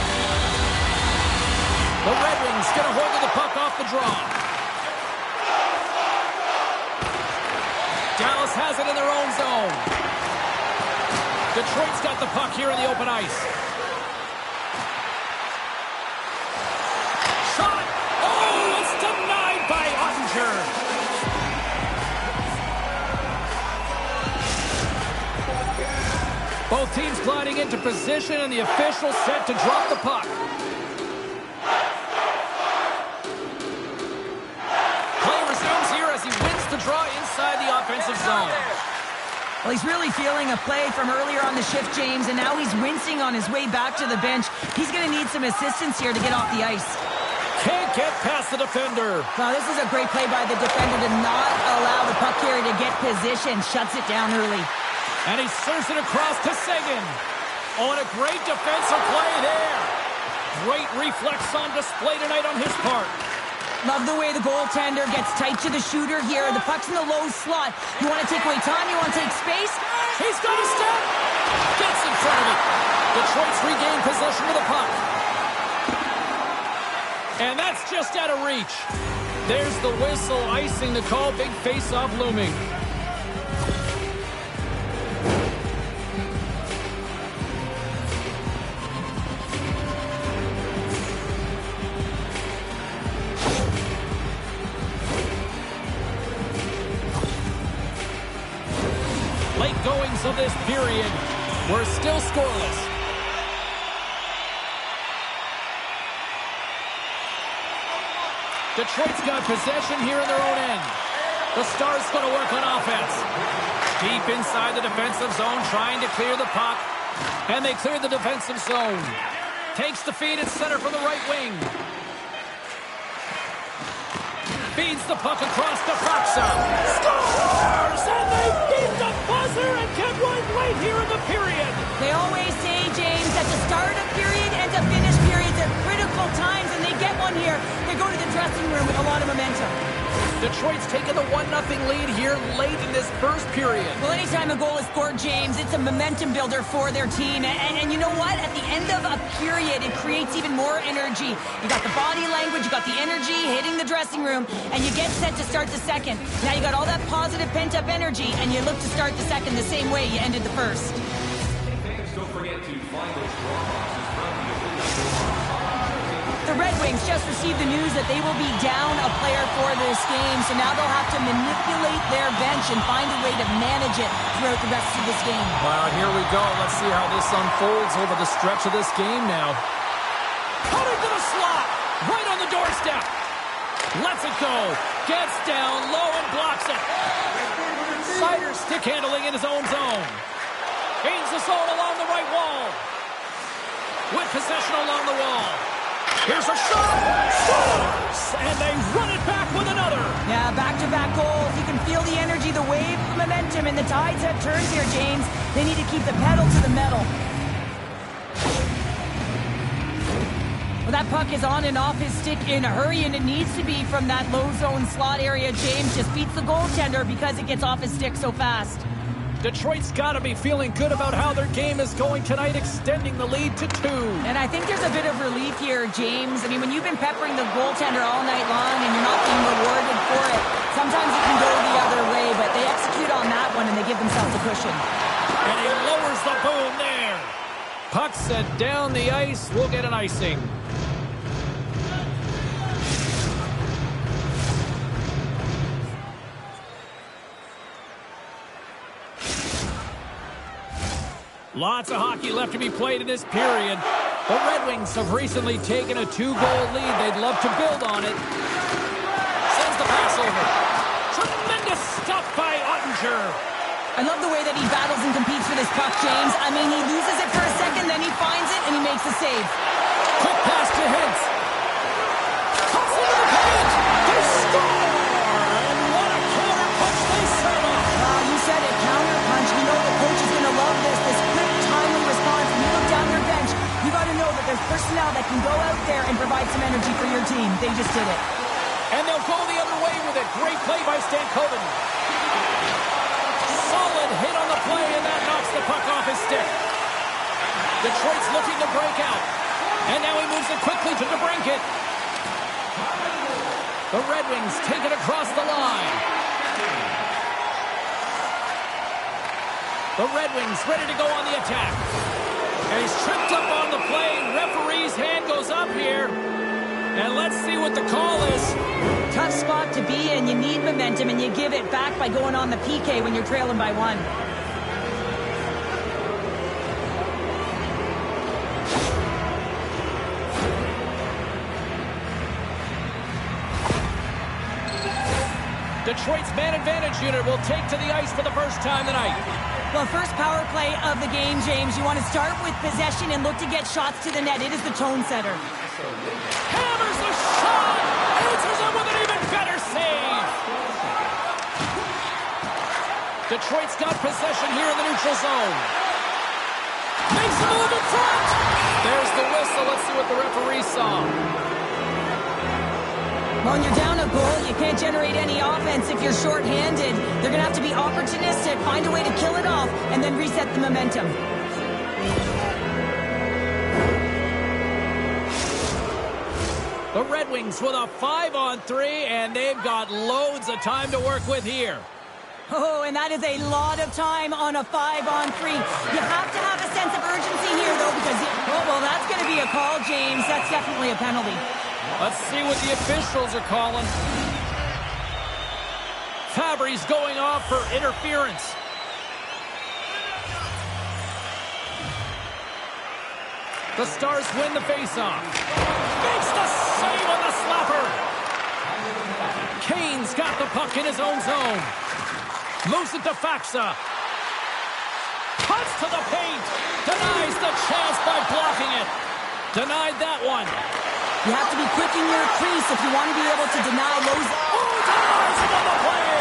The Red Wings get a hold of the puck off the draw. Dallas has it in their own zone. Detroit's got the puck here in the open ice. Shot! Oh, it's denied by Ottinger. Both teams gliding into position, and the official set to drop the puck. Play resumes here as he wins the draw inside the offensive zone. Well, he's really feeling a play from earlier on the shift, James, and now he's wincing on his way back to the bench. He's going to need some assistance here to get off the ice. Can't get past the defender. Now, this is a great play by the defender to not allow the puck carrier to get position. Shuts it down early. And he serves it across to Seguin. Oh, and a great defensive play there. Great reflex on display tonight on his part. Love the way the goaltender gets tight to the shooter here. The puck's in the low slot. You want to take away time? You want to take space? He's got a step. Gets in front of it. Detroit's regained possession of the puck. And that's just out of reach. There's the whistle, icing the call. Big face-off looming. Late goings of this period. We're still scoreless. Detroit's got possession here in their own end. The Stars going to work on offense. Deep inside the defensive zone, trying to clear the puck. And they clear the defensive zone. Takes the feed at center from the right wing. Feeds the puck across to Faksa. Scores! And they beat the buzzer and get one right here in the period. They always say, James, at the start of period and to finish periods at critical times, and they get one here. They go to the dressing room with a lot of momentum. Detroit's taken the 1-0 lead here late in this first period. Well, anytime a goal is scored, James, it's a momentum builder for their team. And you know what? At the end of a period, it creates even more energy. You got the body language, you got the energy hitting the dressing room, and you get set to start the second. Now you got all that positive pent-up energy, and you look to start the second the same way you ended the first. Fans, don't forget to find those draw boxes throughout the arena. The Red Wings just received the news that they will be down a player for this game, so now they'll have to manipulate their bench and find a way to manage it throughout the rest of this game. Well, here we go. Let's see how this unfolds over the stretch of this game now. Cutting to the slot, right on the doorstep. Lets it go. Gets down low and blocks it. Sider stick handling in his own zone. Gains the zone along the right wall. With possession along the wall. Here's a shot. Scores! And they run it back with another. Yeah, back-to-back goals. You can feel the energy, the wave of momentum, and the tides have turned here, James. They need to keep the pedal to the metal. Well, that puck is on and off his stick in a hurry, and it needs to be from that low zone slot area. James just beats the goaltender because it gets off his stick so fast. Detroit's got to be feeling good about how their game is going tonight, extending the lead to 2. And I think there's a bit of relief here, James. I mean, when you've been peppering the goaltender all night long and you're not being rewarded for it, sometimes it can go the other way, but they execute on that one and they give themselves a cushion. And he lowers the boom there. Puck set down the ice. We'll get an icing. Lots of hockey left to be played in this period. The Red Wings have recently taken a 2-goal lead. They'd love to build on it. Sends the pass over. Tremendous stuff by Ottinger. I love the way that he battles and competes for this puck, James. I mean, he loses it for a second, then he finds it, and he makes a save. Quick pass to Hintz. Cuts into the paint. They score! And what a counter punch they set up. You said it, counter punch. You know the coach is going to love this quick, timely response. When you look down your bench, you got to know that there's personnel that can go out there and provide some energy for your team. They just did it. And they'll go the other way with it. Great play by Stankoven. Solid hit on the play, and that knocks the puck off his stick. Detroit's looking to break out. And now he moves it quickly to DeBrincat. The Red Wings take it across the line. The Red Wings ready to go on the attack. And he's tripped up on the play. Referee's hand goes up here. And let's see what the call is. Tough spot to be in. You need momentum, and you give it back by going on the PK when you're trailing by 1. Detroit's man advantage unit will take to the ice for the first time tonight. Well, first power play of the game, James. You want to start with possession and look to get shots to the net. It is the tone setter. Hammers the shot! Answers it with an even better save! Detroit's got possession here in the neutral zone. Makes a move in front! There's the whistle. Let's see what the referee saw. When you're down a goal, you can't generate any offense if you're shorthanded. They're going to have to be opportunistic, find a way to kill it off, and then reset the momentum. The Red Wings with a 5-on-3, and they've got loads of time to work with here. Oh, and that is a lot of time on a 5-on-3. You have to have a sense of urgency here, though, because, well, that's going to be a call, James. That's definitely a penalty. Let's see what the officials are calling. Fabry's going off for interference. The Stars win the faceoff. Makes the save on the slapper. Kane's got the puck in his own zone. Moves it to Faxa. Cuts to the paint. Denies the chance by blocking it. Denied that one. You have to be quick in your crease if you want to be able to deny those. Denies him on the play.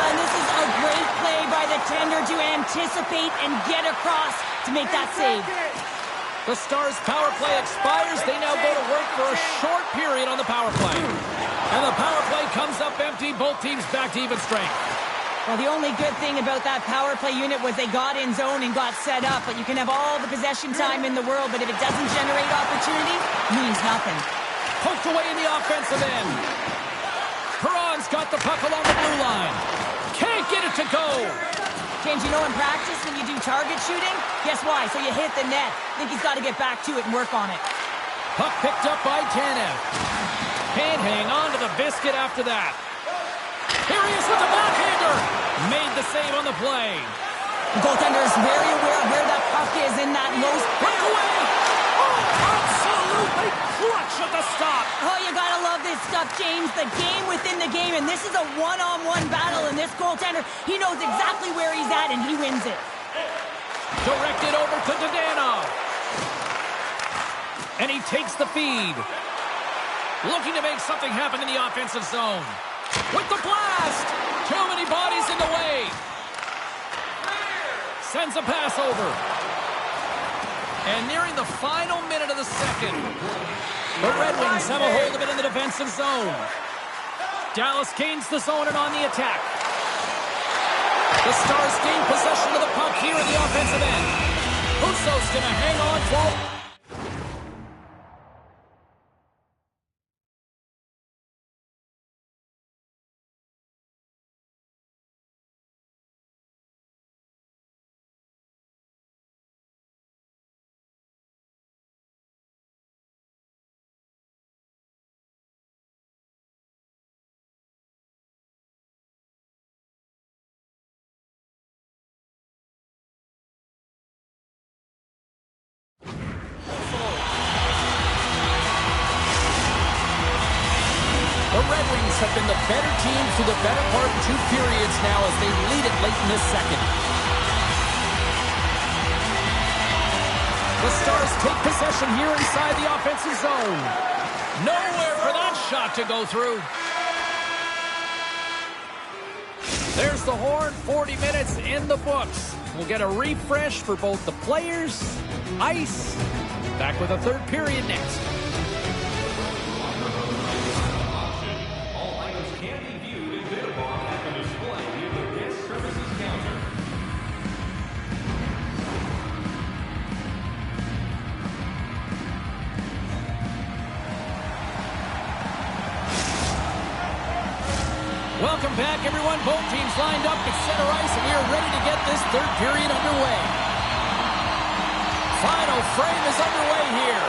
And this is a great play by the tender to anticipate and get across to make that save. The Stars' power play expires. They now go to work for a short period on the power play. And the power play comes up empty. Both teams back to even strength. Well, the only good thing about that power play unit was they got in zone and got set up. But you can have all the possession time in the world, but if it doesn't generate opportunity, it means nothing. Poked away in the offensive end. Perron's got the puck along the blue line. Can't get it to go. James, you know in practice when you do target shooting, guess why? So you hit the net. I think he's got to get back to it and work on it. Puck picked up by Tanev. Can't hang on to the biscuit after that. Here he is with the backhander. Made the save on the play. The goaltender is very aware of where that puck is in that low breakaway. Oh, absolutely clutch at the stop. Oh, you gotta love this stuff, James. The game within the game, and this is a one-on-one battle, and this goaltender, he knows exactly where he's at, and he wins it. Directed over to Dadano. And he takes the feed. Looking to make something happen in the offensive zone. With the blast! Too many bodies in the way. Sends a pass over. And nearing the final minute of the second, the Red Wings have a hold of it in the defensive zone. Dallas gains the zone and on the attack. The Stars gain possession of the puck here in the offensive end. Husso's going to hang on for... The Red Wings have been the better team through the better part of 2 periods now as they lead it late in this second. The Stars take possession here inside the offensive zone. Nowhere for that shot to go through. There's the horn, 40 minutes in the books. We'll get a refresh for both the players, ice. Back with a third period next. Welcome back, everyone. Both teams lined up at center ice, and we are ready to get this third period underway. Final frame is underway here.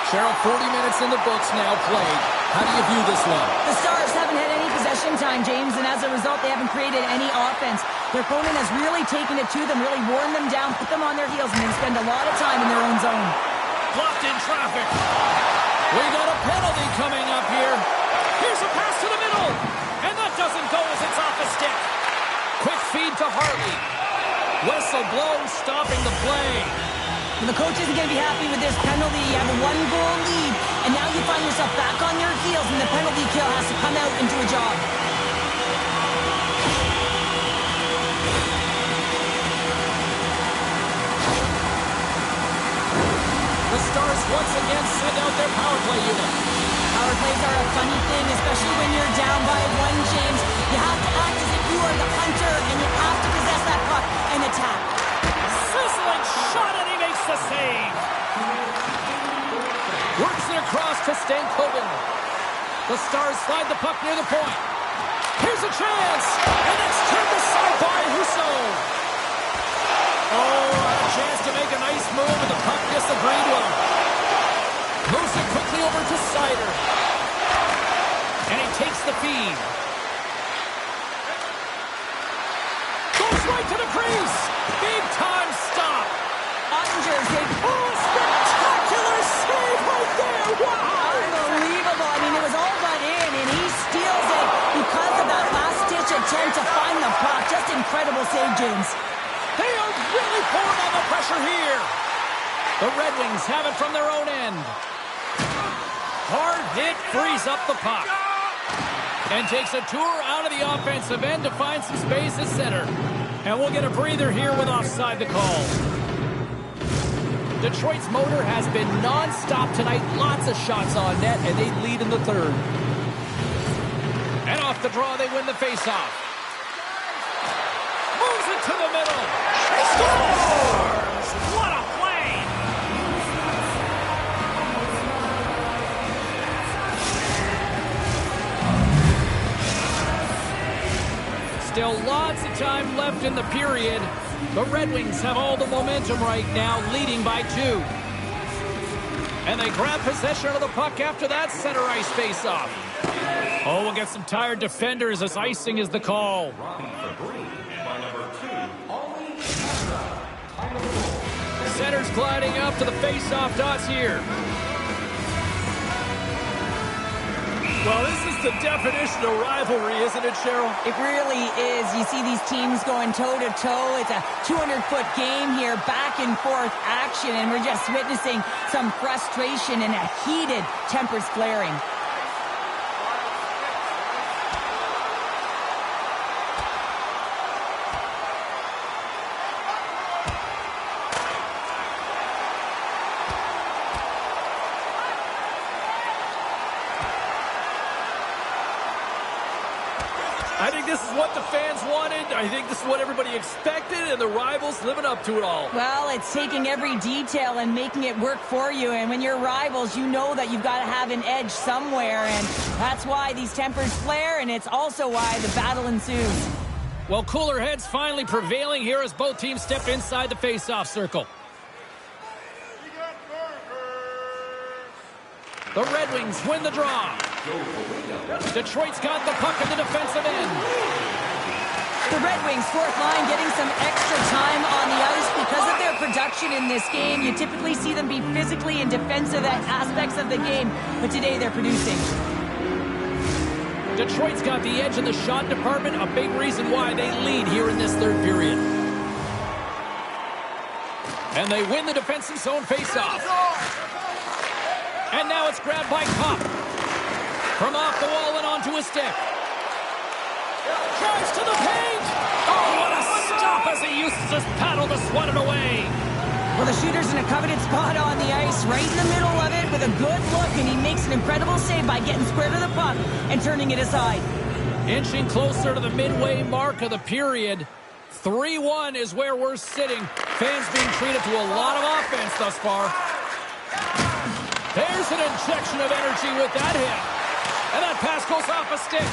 Cheryl, 40 minutes in the books now played. How do you view this one? The Stars haven't had any possession time, James, and as a result, they haven't created any offense. Their opponent has really taken it to them, really worn them down, put them on their heels, and then spend a lot of time in their own zone. Blocked in traffic. We got a penalty coming up here. Here's a pass to the middle. And that doesn't go as it's off the stick. Quick feed to Hartley. Whistle blows, stopping the play. And the coach isn't going to be happy with this penalty. You have a 1-goal lead, and now you find yourself back on your heels, and the penalty kill has to come out and do a job. The Stars once again send out their power play unit. Power plays are a funny thing, especially when you're down by 1, James. You have to act as if you are the hunter, and you have to possess that puck and attack. Sizzling shot, and he makes the save. Works it across to Stankoven. The Stars slide the puck near the point. Here's a chance, and it's turned aside by Husso. Oh, a chance to make a nice move, and the puck disagreed with him. Moves it quickly over to Sider. And he takes the feed. Goes right to the crease. Big time stop. Ottinger's a spectacular incredible save, James. They are really pouring on the pressure here. The Red Wings have it from their own end. Hard hit frees up the puck. And takes a tour out of the offensive end to find some space at center. And we'll get a breather here with offside the call. Detroit's motor has been non-stop tonight. Lots of shots on net, and they lead in the third. And off the draw, they win the faceoff. Moves it to the middle. He scores! What a play! Still lots of time left in the period. The Red Wings have all the momentum right now, leading by 2. And they grab possession of the puck after that center ice faceoff. Oh, we'll get some tired defenders as icing is the call. Center's gliding up to the faceoff dots here. Well, this is the definition of rivalry, isn't it, Cheryl? It really is. You see these teams going toe-to-toe. It's a 200-foot game here, back-and-forth action, and we're just witnessing some frustration and a heated tempers flaring. I think this is what the fans wanted. I think this is what everybody expected, and the rivals living up to it all. Well, it's taking every detail and making it work for you. And when you're rivals, you know that you've got to have an edge somewhere. And that's why these tempers flare, and it's also why the battle ensues. Well, cooler heads finally prevailing here as both teams step inside the face-off circle. The Red Wings win the draw. Detroit's got the puck in the defensive end. The Red Wings, fourth line, getting some extra time on the ice because of their production in this game. You typically see them be physically and defensive aspects of the game, but today they're producing. Detroit's got the edge in the shot department, a big reason why they lead here in this third period. And they win the defensive zone faceoff. And now it's grabbed by Kopp. From off the wall and onto his stick. Drives to the paint. Oh, what a stop as he uses his paddle to swat it away. Well, the shooter's in a coveted spot on the ice, right in the middle of it with a good look, and he makes an incredible save by getting square to the puck and turning it aside. Inching closer to the midway mark of the period. 3-1 is where we're sitting. Fans being treated to a lot of offense thus far. There's an injection of energy with that hit. And that pass goes off a stick.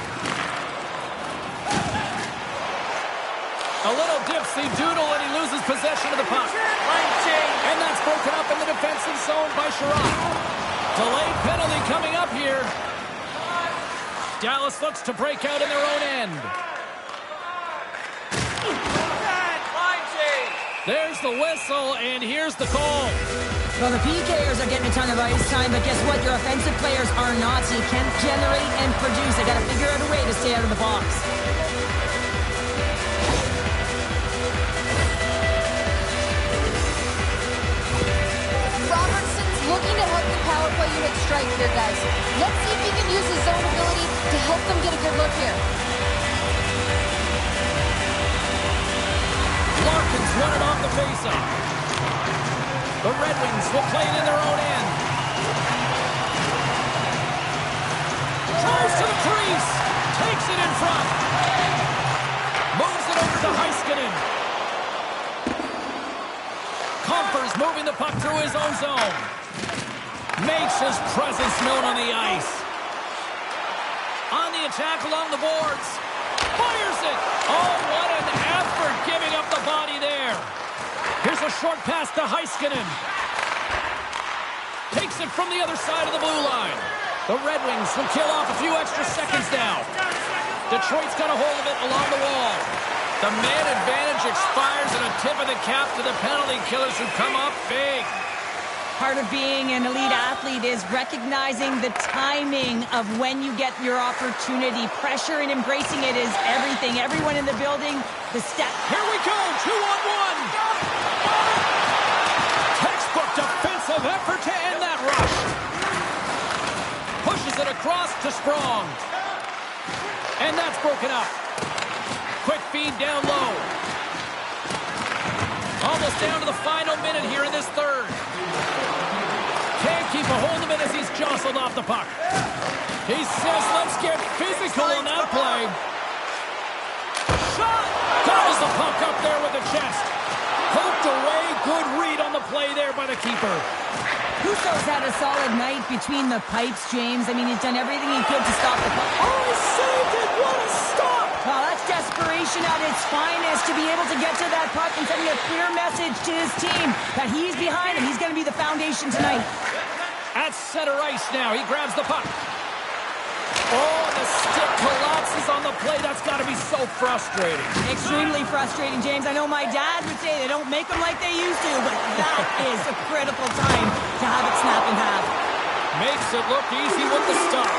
A little dipsy doodle and he loses possession of the puck. And that's broken up in the defensive zone by Sherrod. Delayed penalty coming up here. Dallas looks to break out in their own end. There's the whistle, and here's the call. Well, the PKers are getting a ton of ice time, but guess what? Your offensive players are not, so you can't generate and produce. They got to figure out a way to stay out of the box. Robertson's looking to help the power play unit strike here, guys. Let's see if he can use his zone ability to help them get a good look here. Larkin's won it off the faceoff. The Red Wings will play it in their own end. Throws to the crease. Takes it in front. Moves it over to Heiskanen. Comfers moving the puck through his own zone. Makes his presence known on the ice. On the attack along the boards. Fires it. Oh, what an effort giving up the body there. Here's a short pass to Heiskanen. Takes it from the other side of the blue line. The Red Wings will kill off a few extra seconds now. Detroit's got a hold of it along the wall. The man advantage expires and a tip of the cap to the penalty killers who come up big. Part of being an elite athlete is recognizing the timing of when you get your opportunity. Pressure and embracing it is everything. Everyone in the building, the step. Here we go, 2-on-1. Textbook defensive effort to end that rush. Pushes it across to Sprong. And that's broken up. Quick feed down low. Almost down to the final minute here in this third. Can't keep a hold of it as he's jostled off the puck. He says, let's get physical on that play. Shot! Gobbles the puck up there with the chest. Poked away. Good read on the play there by the keeper. Husso's had a solid night between the pipes, James. I mean, he's done everything he could to stop the puck. Oh, he saved it! What a stop! Well, that's desperation at its finest, to be able to get to that puck and sending a clear message to his team that he's behind him. He's going to be the foundation tonight. At center ice now. He grabs the puck. Oh, the stick collapses on the play. That's got to be so frustrating. Extremely frustrating, James. I know my dad would say they don't make them like they used to, but that is a critical time to have it snap in half. Makes it look easy with the stop.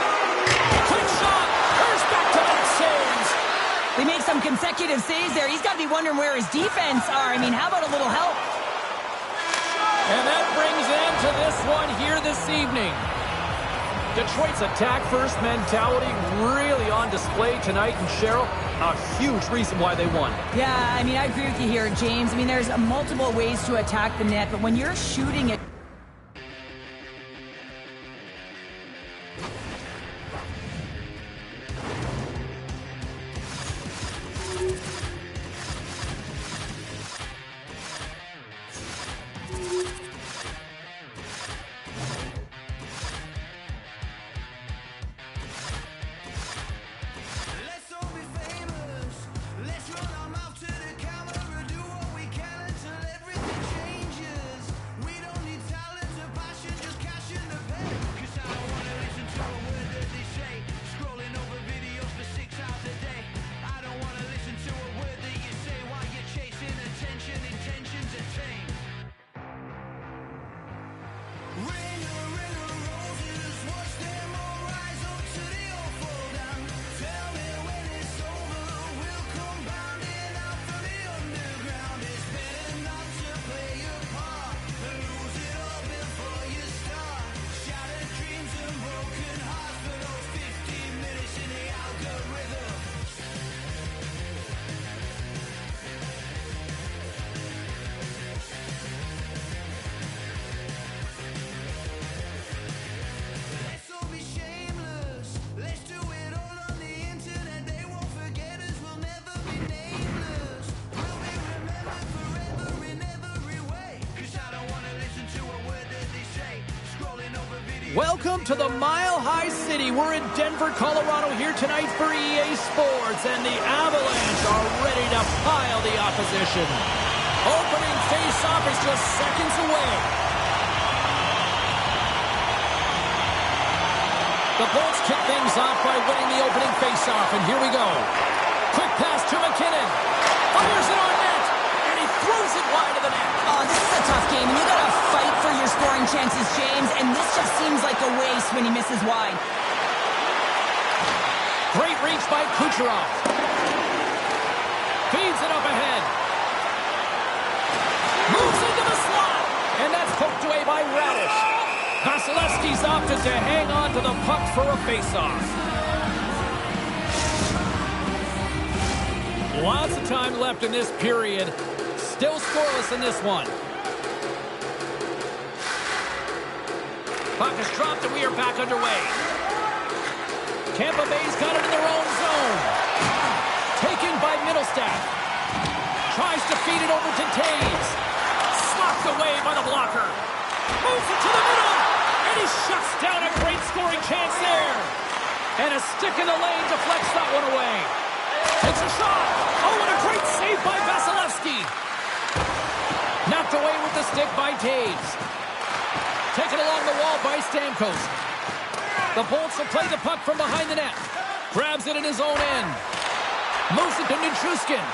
Quick shot. There's back-to-back saves. They make some consecutive saves there. He's got to be wondering where his defense are. I mean, how about a little help? And that brings an end to this one here this evening. Detroit's attack-first mentality really on display tonight. And Cheryl, a huge reason why they won. Yeah, I mean, I agree with you here, James. I mean, there's multiple ways to attack the net, but when you're shooting it, Let's all be famous. Let's run our mouth to the camera, do what we can until everything changes. We don't need talent or passion, just cash in the pen. 'Cause I don't wanna listen to a word that they say. Scrolling over videos for 6 hours a day. I don't wanna listen to a word that you say while you're chasing attention. Intentions are tame. Ring a roses, watch them all rise up to the all fall down. Tell me when it's over, we'll come bounding out from the underground. It's better not to play your part and lose it all before you start. Shattered dreams and broken hearts for those 15 minutes in the algorithm. Let's all be shameless. Let's do it all on the internet. They won't forget us. We'll never be nameless. We'll be remembered forever in every way. 'Cause I don't wanna listen to a word that they say. Scrolling over videos. Welcome to the Mile High City. We're in Denver, Colorado here tonight for EA Sports, and the Avalanche are ready to pile the opposition. Opening face-off is just seconds away. The Bolts kick things off by winning the opening face-off, and here we go. Quick pass to McKinnon. Fires it on net, and he throws it wide of the net. oh, this is a tough game, and you got to fight for your scoring chances, James, and this just seems like a waste when he misses wide. Great reach by Kucherov. Feeds it up ahead. Moves into the slot, and that's poked away by Radish. Vasilevsky's opted to hang on to the puck for a face-off. Lots of time left in this period. Still scoreless in this one. Puck is dropped, and we are back underway. Tampa Bay's got it in their own zone. Taken by Middlestadt. Tries to feed it over to Taves. Slapped away by the blocker. Moves it to the middle. And he shuts down a great scoring chance there. And a stick in the lane deflects that one away. Takes a shot. Oh, and a great save by Vasilevsky. Knocked away with the stick by Taves. Taken along the wall by Stamkos. The Bolts will play the puck from behind the net. Grabs it in his own end. Moves it to Nichushkin.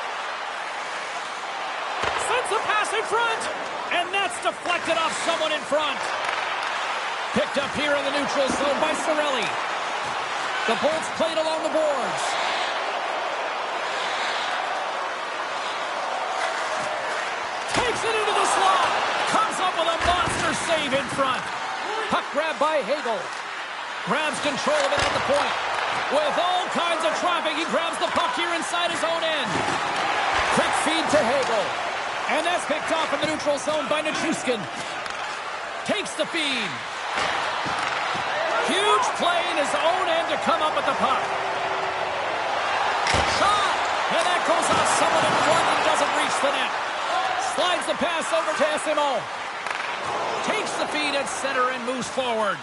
Sends a pass pass in front. And that's deflected off someone in front. Picked up here in the neutral zone by Cirelli. The Bolts played along the boards. Takes it into the slot. Comes up with a monster save in front. Puck grabbed by Hagel. Grabs control of it at the point. With all kinds of traffic, he grabs the puck here inside his own end. Quick feed to Hagel. And that's picked off in the neutral zone by Nichushkin. Takes the feed. Huge play in his own end to come up with the puck. Shot! And that goes off someone in front and doesn't reach the net. Slides the pass over to SMO. Takes the feed at center and moves forward.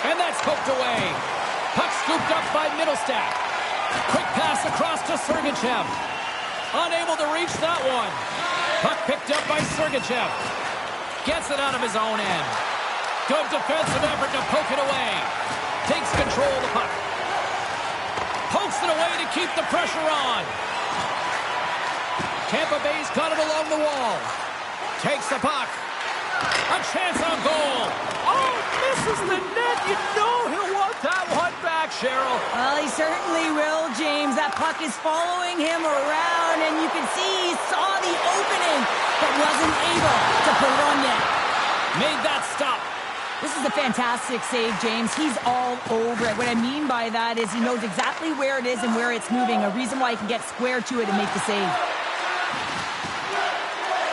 And that's poked away. Puck scooped up by Middlestat. Quick pass across to Sergachev. Unable to reach that one. Puck picked up by Sergachev. Gets it out of his own end. Good defensive effort to poke it away. Takes control of the puck. Pokes it away to keep the pressure on. Tampa Bay's got it along the wall. Takes the puck. A chance on goal. Oh, misses the net. You know he'll want that one back, Cheryl. Well, he certainly will, James. That puck is following him around, and you can see he saw the opening, but wasn't able to put it on net. Made that stop. This is a fantastic save, James. He's all over it. What I mean by that is he knows exactly where it is and where it's moving, a reason why he can get square to it and make the save.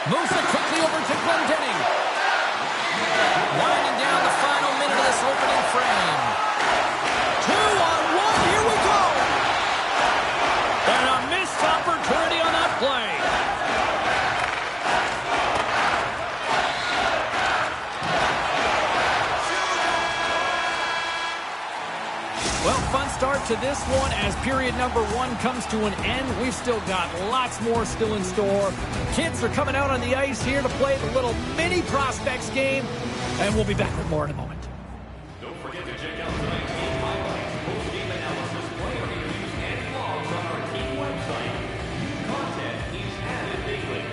Moves it quickly over to Glendening. Winding down the final minute of this opening frame. 2-on-1, here we go! And a missed opportunity on that play. Well, fun start to this one as period number 1 comes to an end. We've still got lots more still in store. Kids are coming out on the ice here to play the little mini prospects game, and we'll be back with more in a moment. Don't forget to check out tonight's game highlights, post-game analysis, player reviews, and blogs on our team website. New content is added daily.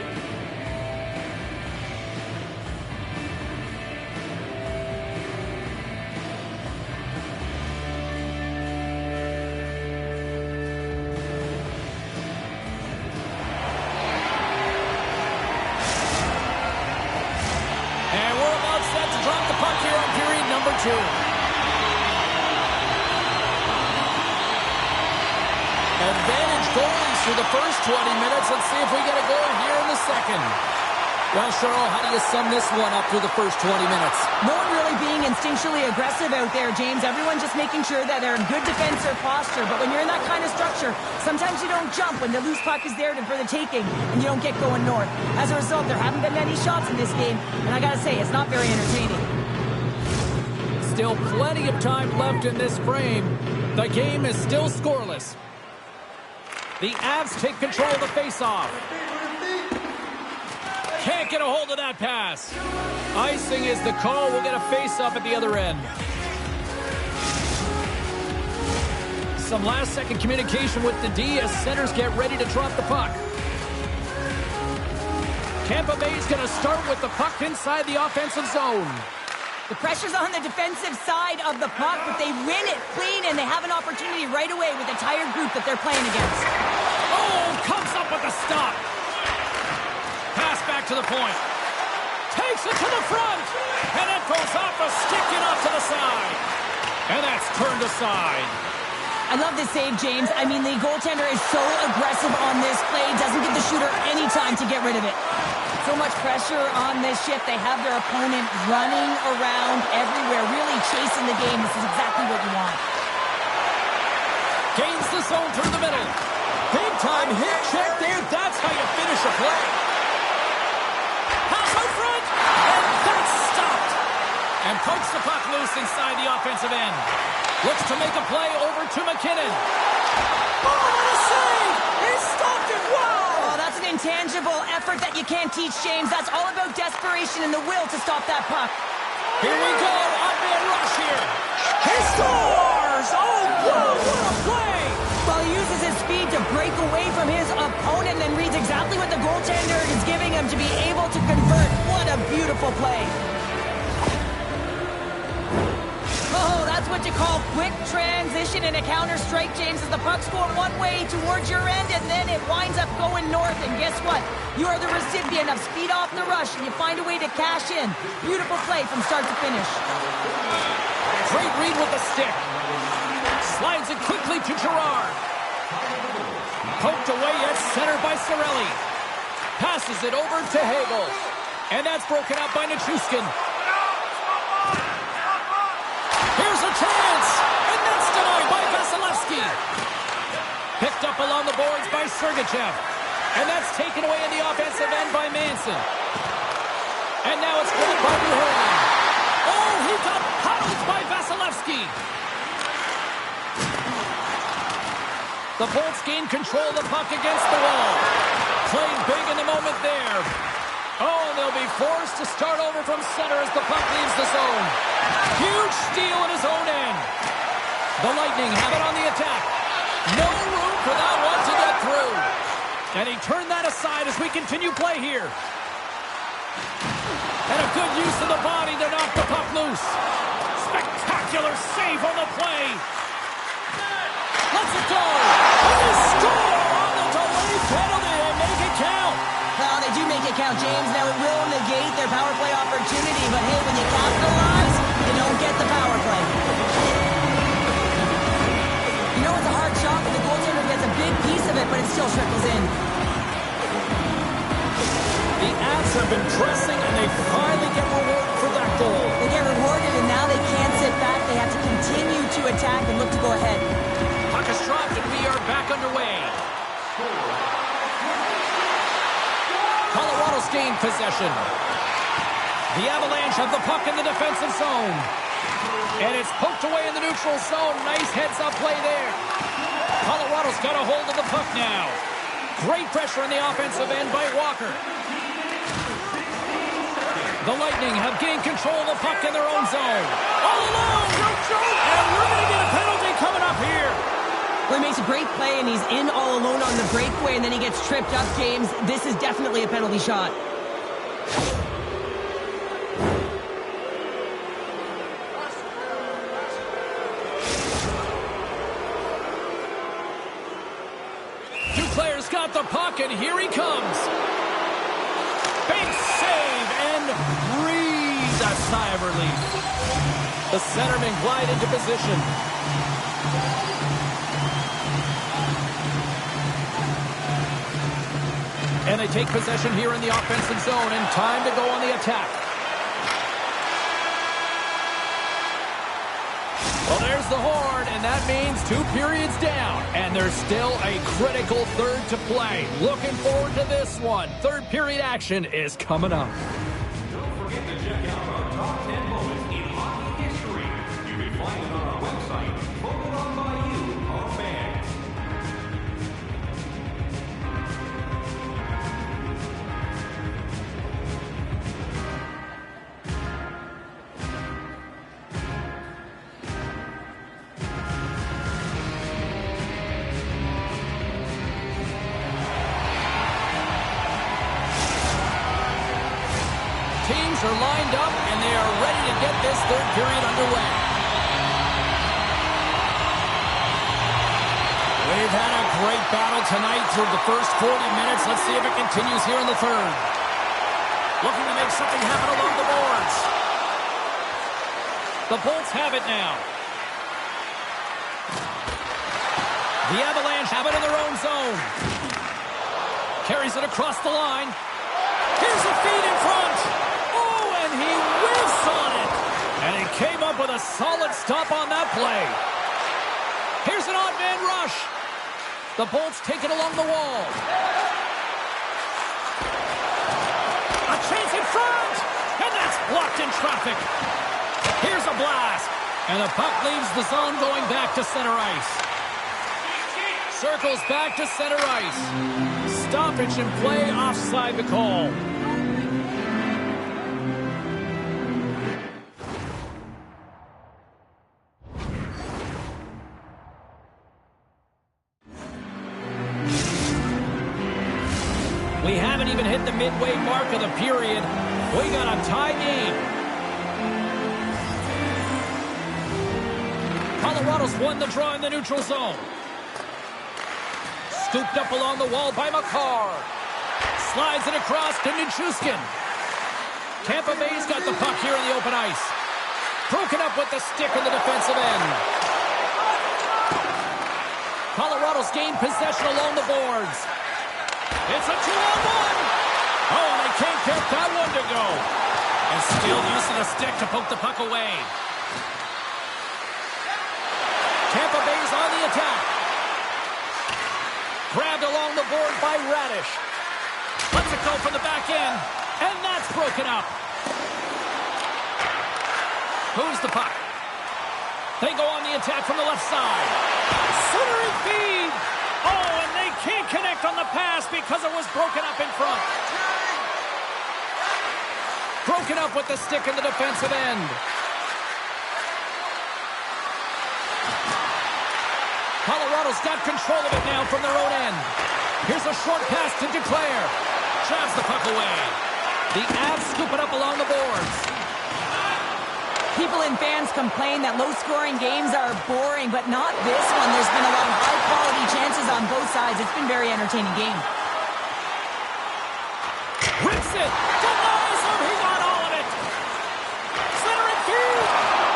Advantage goalies through the first 20 minutes. Let's see if we get a goal here in the second. Well, Cheryl, how do you sum this one up through the first 20 minutes? No one really being instinctually aggressive out there, James. Everyone just making sure that they're in good defensive posture. But when you're in that kind of structure, sometimes you don't jump when the loose puck is there for the taking, and you don't get going north. As a result, there haven't been many shots in this game, and I gotta say, it's not very entertaining. Still plenty of time left in this frame. The game is still scoreless. The Avs take control of the faceoff. Can't get a hold of that pass. Icing is the call. We'll get a face-off at the other end. Some last-second communication with the D as centers get ready to drop the puck. Tampa Bay's going to start with the puck inside the offensive zone. The pressure's on the defensive side of the puck, but they win it clean, and they have an opportunity right away with the tired group that they're playing against. Oh, comes up with a stop. Pass back to the point. Takes it to the front. And it goes off a stick and off to the side. And that's turned aside. I love this save, James. I mean, the goaltender is so aggressive on this play. Doesn't give the shooter any time to get rid of it. So much pressure on this shift. They have their opponent running around everywhere, really chasing the game. This is exactly what you want. Gains the zone through the middle. Big time hit check there. That's how you finish a play. Pass out front. And that's stopped. And pokes the puck loose inside the offensive end. Looks to make a play over to McKinnon. Oh, what a save! He stopped it. Wow! Oh, that's an intangible effort that you can't teach, James. That's all about desperation and the will to stop that puck. Here we go. Up-man rush here. He scores! Oh, wow, what a play! Well, he uses his speed to to break away from his opponent and reads exactly what the goaltender is giving him to be able to convert. What a beautiful play. Oh, that's what you call quick transition in a counter-strike, James, as the puck's going one way towards your end, and then it winds up going north, and guess what? You are the recipient of speed off the rush, and you find a way to cash in. Beautiful play from start to finish. Great read with the stick. Slides it quickly to Gerard. Poked away at center by Cirelli. Passes it over to Hagel. And that's broken up by Nichushkin. Here's a chance! And that's denied by Vasilevsky. Picked up along the boards by Sergachev. And that's taken away in the offensive end by Manson. And now it's grabbed by Buchanan. Oh, he got pounded by Vasilevsky. The Bolts gain control of the puck against the wall. Playing big in the moment there. Oh, and they'll be forced to start over from center as the puck leaves the zone. Huge steal in his own end. The Lightning have it on the attack. No room for that one to get through. And he turned that aside as we continue play here. And a good use of the body to knock the puck loose. Spectacular save on the play. Let's it go. And they score on the delayed penalty. They make it count. Well, they do make it count, James. Now, it will negate their power play opportunity, but hey, when you capitalize, you don't get the power play. You know it's a hard shot, but the goaltender gets a big piece of it, but it still trickles in. The Avs have been pressing, and they finally get rewarded for that goal. They get rewarded, and now they can't sit back. They have to continue to attack and look to go ahead. Puck is dropped, and we are back underway. Colorado's gained possession. The Avalanche have the puck in the defensive zone. And it's poked away in the neutral zone. Nice heads-up play there. Colorado's got a hold of the puck now. Great pressure in the offensive end by Walker. The Lightning have gained control of the puck in their own zone. All alone, no joke, and we're going to get a penalty coming up here. Well, he makes a great play, and he's in all alone on the breakaway, and then he gets tripped up, James. This is definitely a penalty shot. Two players got the puck, and here he comes. Big save, and breathe a sigh of relief. The centerman glide into position. And they take possession here in the offensive zone, and time to go on the attack. Well, there's the horn, and that means 2 periods down. And there's still a critical third to play. Looking forward to this one. Third period action is coming up. Don't forget to check out our top 10 moments in hockey history. You can find it on our website, voted on by you, our fans. Teams are lined up, and they are ready to get this third period underway. We've had a great battle tonight through the first 40 minutes. Let's see if it continues here in the third. Looking to make something happen along the boards. The Bolts have it now. The Avalanche have it in their own zone. Carries it across the line. Here's a feed in front. Oh, and he whiffs on it. And he came up with a solid stop on that play. Here's an odd man rush. The Bolts take it along the wall. A chance in front. And that's blocked in traffic. Here's a blast. And the puck leaves the zone going back to center ice. Circles back to center ice. Stoppage in play offside the call. We haven't even hit the midway mark of the period. We got a tie game. Colorado's won the draw in the neutral zone. Scooped up along the wall by McCarr. Slides it across to Nichushkin. Tampa Bay's got the puck here in the open ice. Broken up with the stick in the defensive end. Colorado's gained possession along the boards. It's a 2-on-1. Oh, and they can't get that one to go. And still using the stick to poke the puck away. Tampa Bay's on the attack. Grabbed along the board by Radish. Lets it go from the back end. And that's broken up. Who's the puck? They go on the attack from the left side. Centering feed. Oh, and they can't connect on the pass because it was broken up in front. Broken up with the stick in the defensive end. Colorado's got control of it now from their own end. Here's a short pass to Duclair. Drives the puck away. The Avs scoop it up along the boards. People and fans complain that low-scoring games are boring, but not this one. There's been a lot of high-quality chances on both sides. It's been a very entertaining game. Rips it. Denies him. He got all of it. Center and field.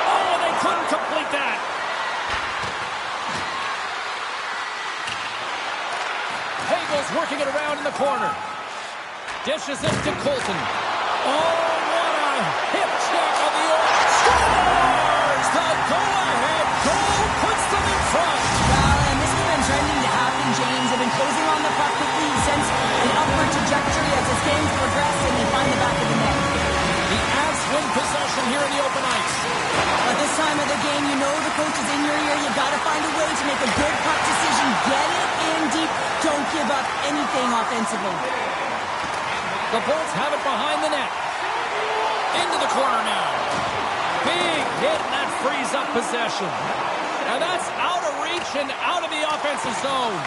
Oh, they couldn't complete that. Hagel's working it around in the corner. Dishes it to Colton. Oh, what a hip check of the Oilers. Scores! The go-ahead goal puts them in front. Well, and this has been trending to happen, James. They've been closing on the puck quickly. You sense an upward trajectory as this game's progress, and they find the back of the net. The Avs win possession here in the open ice. At this time of the game, you know the coach is in your ear. You got to find a way to make a good puck decision. Get it in deep. Don't give up anything offensively. The Bolts have it behind the net. Into the corner now. Big hit, and that frees up possession. And that's out of reach and out of the offensive zone.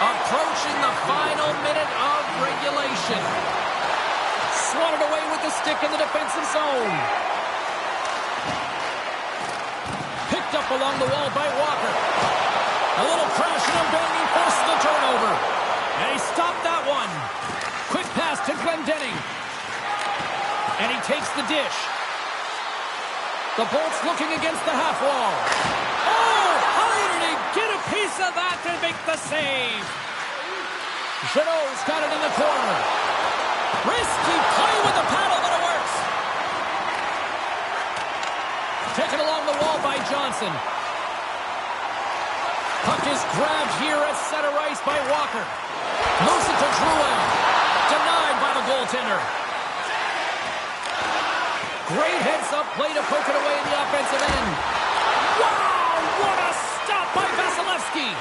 Approaching the final minute of regulation. Swatted away with the stick in the defensive zone. Picked up along the wall by Walker. A little crashing and banging forces the turnover. And he stopped that one. Quick pass to Glendening. And he takes the dish. The Bolts looking against the half wall. Oh, how did he get a piece of that to make the save? Jeannot's got it in the corner. Risky play with the paddle, but it works. Taken along the wall by Johnson. Puck is grabbed here at center ice by Walker. Moves it to Drouin. Denied by the goaltender. Great heads-up play to poke it away in the offensive end. Wow, what a stop by Vasilevsky.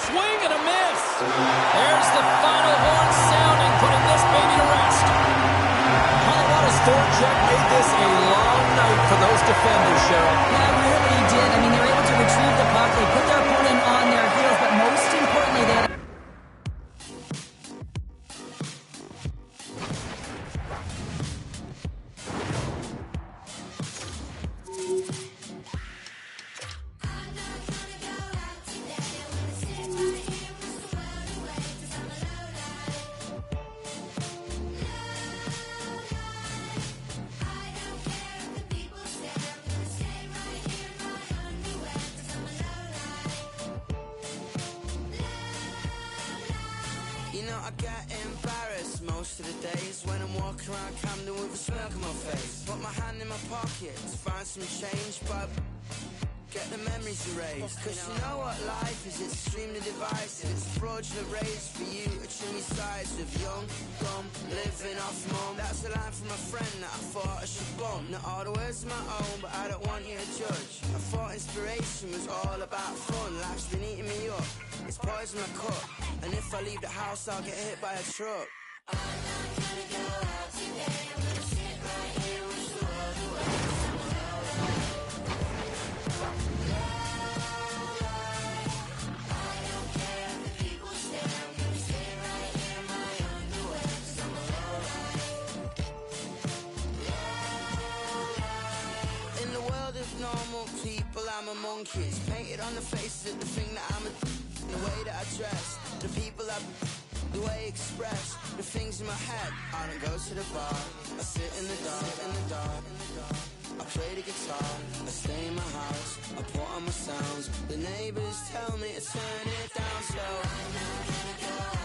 Swing and a miss. There's the final horn sounding, putting this baby to rest. Colorado's forecheck made this a long night for those defenders, Cheryl. Yeah, it really did. I mean, they were able to retrieve the puck. They put their opponent on their heels, but most importantly, they had You know, I get embarrassed most of the days when I'm walking around Camden with a smirk on my face. Put my hand in my pocket to find some change, but get the memories erased. Cause you know what life is, it's extremely divisive. It's a fraudulent race for you to trim your sides with young, dumb, living off mum. That's a line from a friend that I thought I should bump. Not all the words of my own, but I don't want you to judge. I thought inspiration was all about fun. Life's been eating me up, it's poison my cup. And if I leave the house, I'll get hit by a truck. I'm not gonna go out today, I'm gonna sit right here and wish the world away. I don't care if the people stare, I'm gonna kids painted on the faces of the thing that I'm a the way that I dress, the people I the way I express, the things in my head. I don't go to the bar, I sit in the dark, I play the guitar, I stay in my house, I put on my sounds. The neighbors tell me to turn it down, so I'm not gonna go